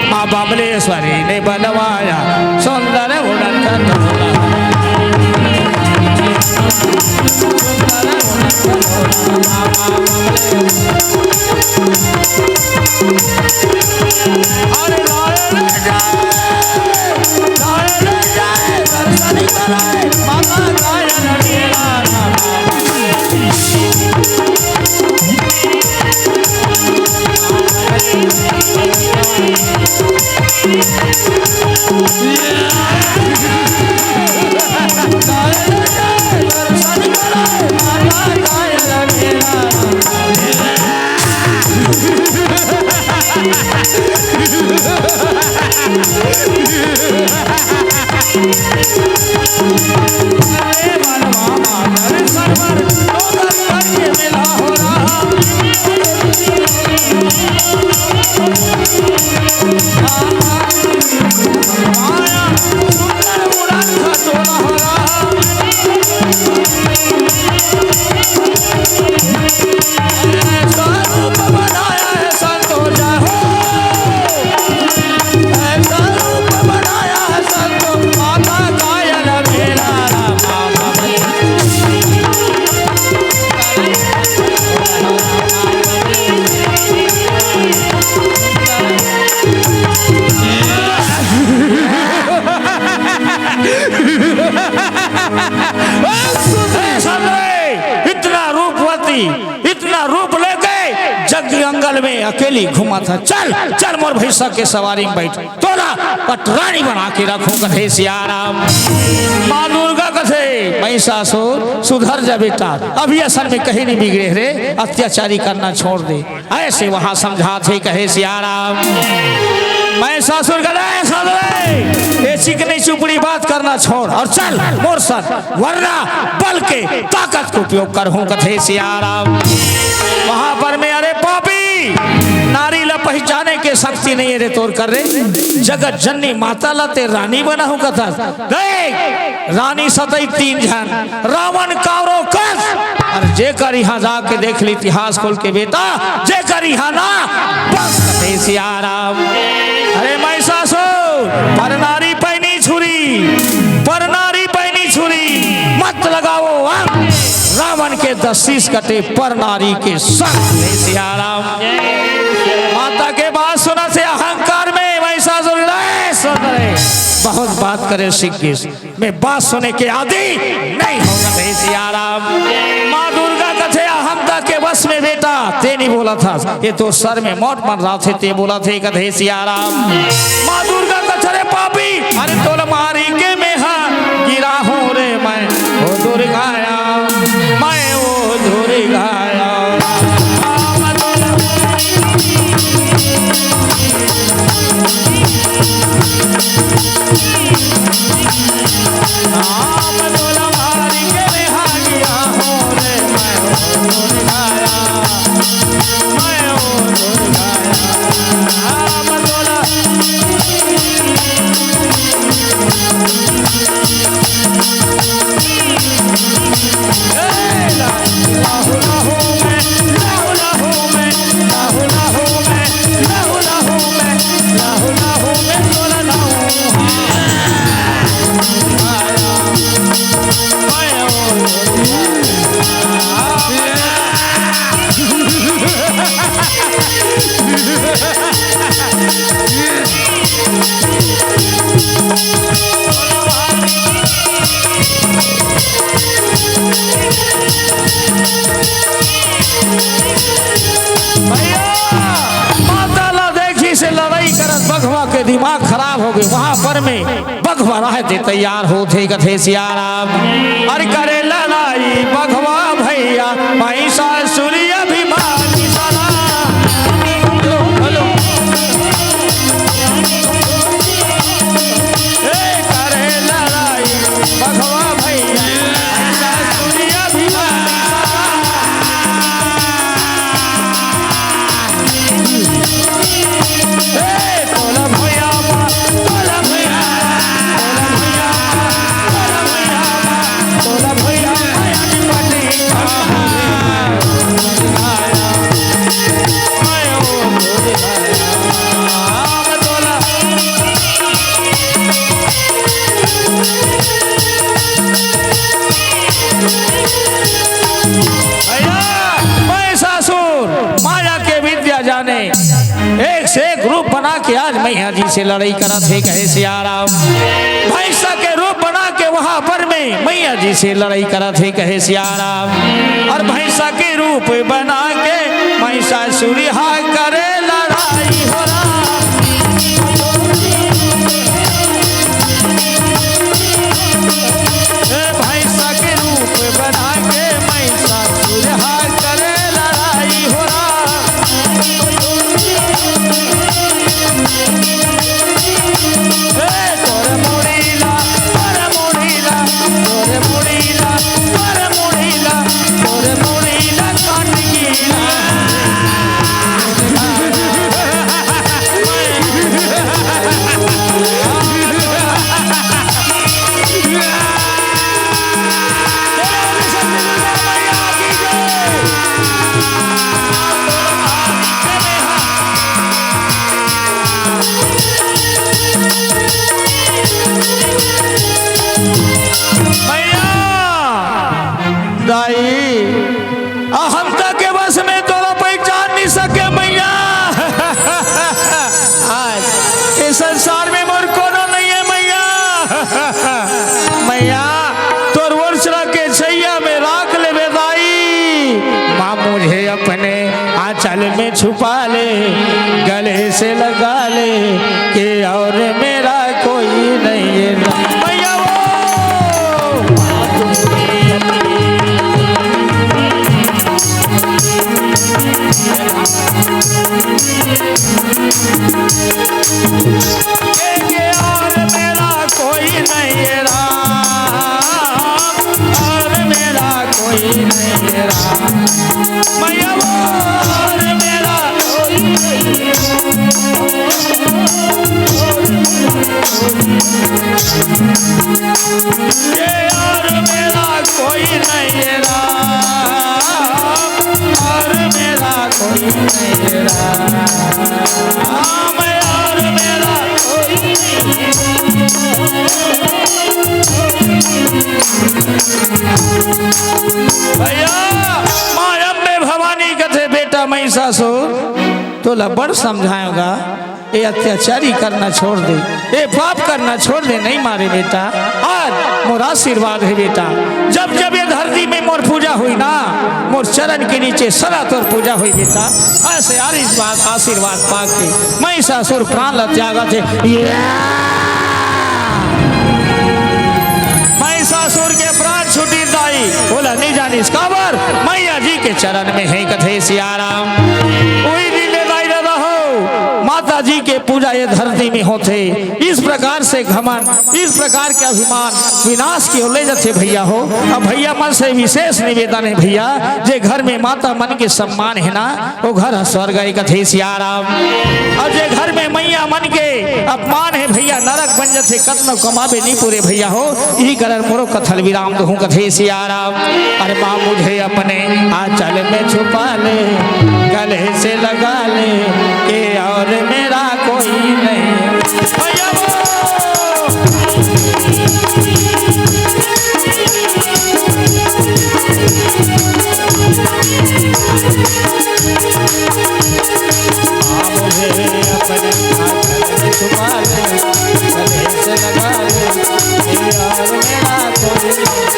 Speaker 1: माँ बाबलेश्वरी ने बनवाया सुंदर उड़न इतना रूप ले गए जग जंगल में अकेली घुमा था। चल चल मोर भैंसा के सवारी में बैठ, तोला पटरानी बना के रखो कथे सियाराम। माँ दुर्गा कथे महिषासुर सुधर जा बेटा, अभी असल में कहीं नहीं बिगड़े रे, अत्याचारी करना छोड़ दे, ऐसे वहां समझा थे कहे सियाराम। मैं ससुर गए ससुर ये चिकनी चुपड़ी बात करना छोड़ और चल मोर सर वरना बल के ताकत को उपयोग कर हूं कथे सियाराम। वहां पर मैं अरे पापी नारी ला पहचाने के शक्ति नहीं है रे तोर कर रे जगत जननी माता ला ते रानी बना हूं कथा देख रानी सतई 3 जन रावण कौरव कस और जेकर यहाँ जाके देख ली इतिहास खोल के बेटा जेकर यहाँ ना बस कथे सियाराम। अरे मैं सासुर पर नारी पैनी छुरी मत लगाओ रावण के 10 शीश कटे पर नारी के संग सियाराम। माता के बात सुना से अहंकार में वैसा बहुत बात करे सिक्किस मैं बात सुने के आदि नहीं होगा सियाराम। माँ दुर्गा कथे अहंता के बस में बेटा ते नहीं बोला था ये तो सर में मोट मन रहा थे ते बोला थे कथे सियाराम। माँ दुर्गा कथे पापी अरे तोल मारी के में गिरा हूँ रे मैं वो दुर्गाया मैं वो दुर्गाया। दिमाग खराब हो गए वहां पर में बघवा रहते तैयार होते कथे सियाराम। अरे करे लड़ाई बघवा भैया महिषा सूर्य अभिमानी साला करे लड़ाई बघवा भैया महिषा सूर्य अभिमानी एक से एक रूप बना के आज मैया जी से लड़ाई करा थे कहे सियाराम। भैंसा के रूप बना के वहां पर में मैया जी से लड़ाई करा थे कहे सियाराम। और भैंसा के रूप बना के महिषा सूर्या करे लड़ाई हो रहा भैंसा के रूप बना के महिषा सूर्या करे लड़ाई हो रहा। अहंता के बस में तोरा पहचान नहीं सके मैया आज इस संसार में मोर कोनो नहीं है मैया मैया तोर वर्षा के छैया में राख ले बेदाई माँ मुझे अपने आंचल में छुपा ले गले से लगा ले कि और मेरा कोई नहीं है मैया नहीं राम, और मेरा कोई नहीं राम, और मेरा कोई भैया। माया में भवानी कथे बेटा महिषासुर तो लबड़ समझाएगा, ये अत्याचारी करना छोड़ दे, ये पाप करना छोड़ दे, नहीं मारे बेटा। आज मोर आशीर्वाद है बेटा, जब जब ये धरती में मोर पूजा हुई ना, मोर चरण के नीचे सदा तोर पूजा हुई बेटा। ऐसे आशीर्वाद पाके महिषासुर प्राण ल त्यागा थे। महिषासुर के प्राण छुटी दाई, बोला नहीं जानिस काबर, मैया जी के चरण में है कथे सियाराम। वही दिन दाई दादा हो, माता जी के पूजा ये धरती में होते। इस प्रकार से घमंड, इस प्रकार के अभिमान विनाश की ओर ले जाते भैया हो। अब भैया मन से विशेष निवेदन है भैया, जे घर में माता मन के सम्मान है ना, वो घर है स्वर्ग है कथे सियाराम। और जे घर में मैया मन के अपमान है भैया, नरक बन जाते, कत्न कमाबे नहीं पूरे भैया हो। यही कारण मोरो कथल विराम दूं कथे सियाराम। अरे माँ मुझे अपने आंचल में छुपा ले, गले से लगा ले, के और मेरा कोई नहीं भैया वो। मुझे अपने आंचल में छुपा ले, गले से लगा ले, के और मेरा कोई नहीं।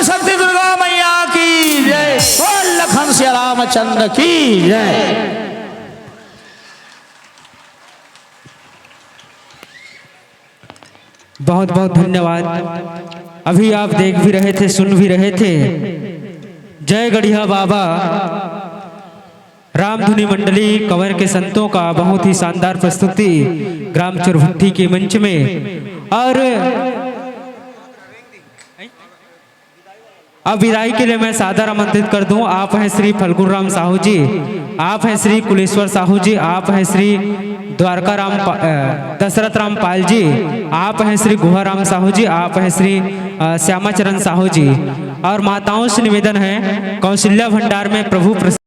Speaker 1: शक्ति दुर्गा मैया की जय, बोल लखन सिया रामचंद्र की जय।
Speaker 4: बहुत बहुत धन्यवाद। अभी आप देख भी रहे थे, सुन भी रहे थे, जय गढ़िया बाबा रामधुनी मंडली कंवर के संतों का बहुत ही शानदार प्रस्तुति ग्राम चुरभुट्ठी के मंच में। और अब विदाई के लिए मैं सादर आमंत्रित कर दूं। आप हैं श्री फल्गुन राम साहू जी, आप हैं श्री कुलेश्वर साहू जी, आप हैं श्री द्वारका राम दशरथ राम पाल जी, आप हैं श्री गुहा राम साहू जी, आप हैं श्री श्यामाचरण साहू जी। और माताओं से निवेदन है, कौशल्या भंडार में प्रभु प्रसाद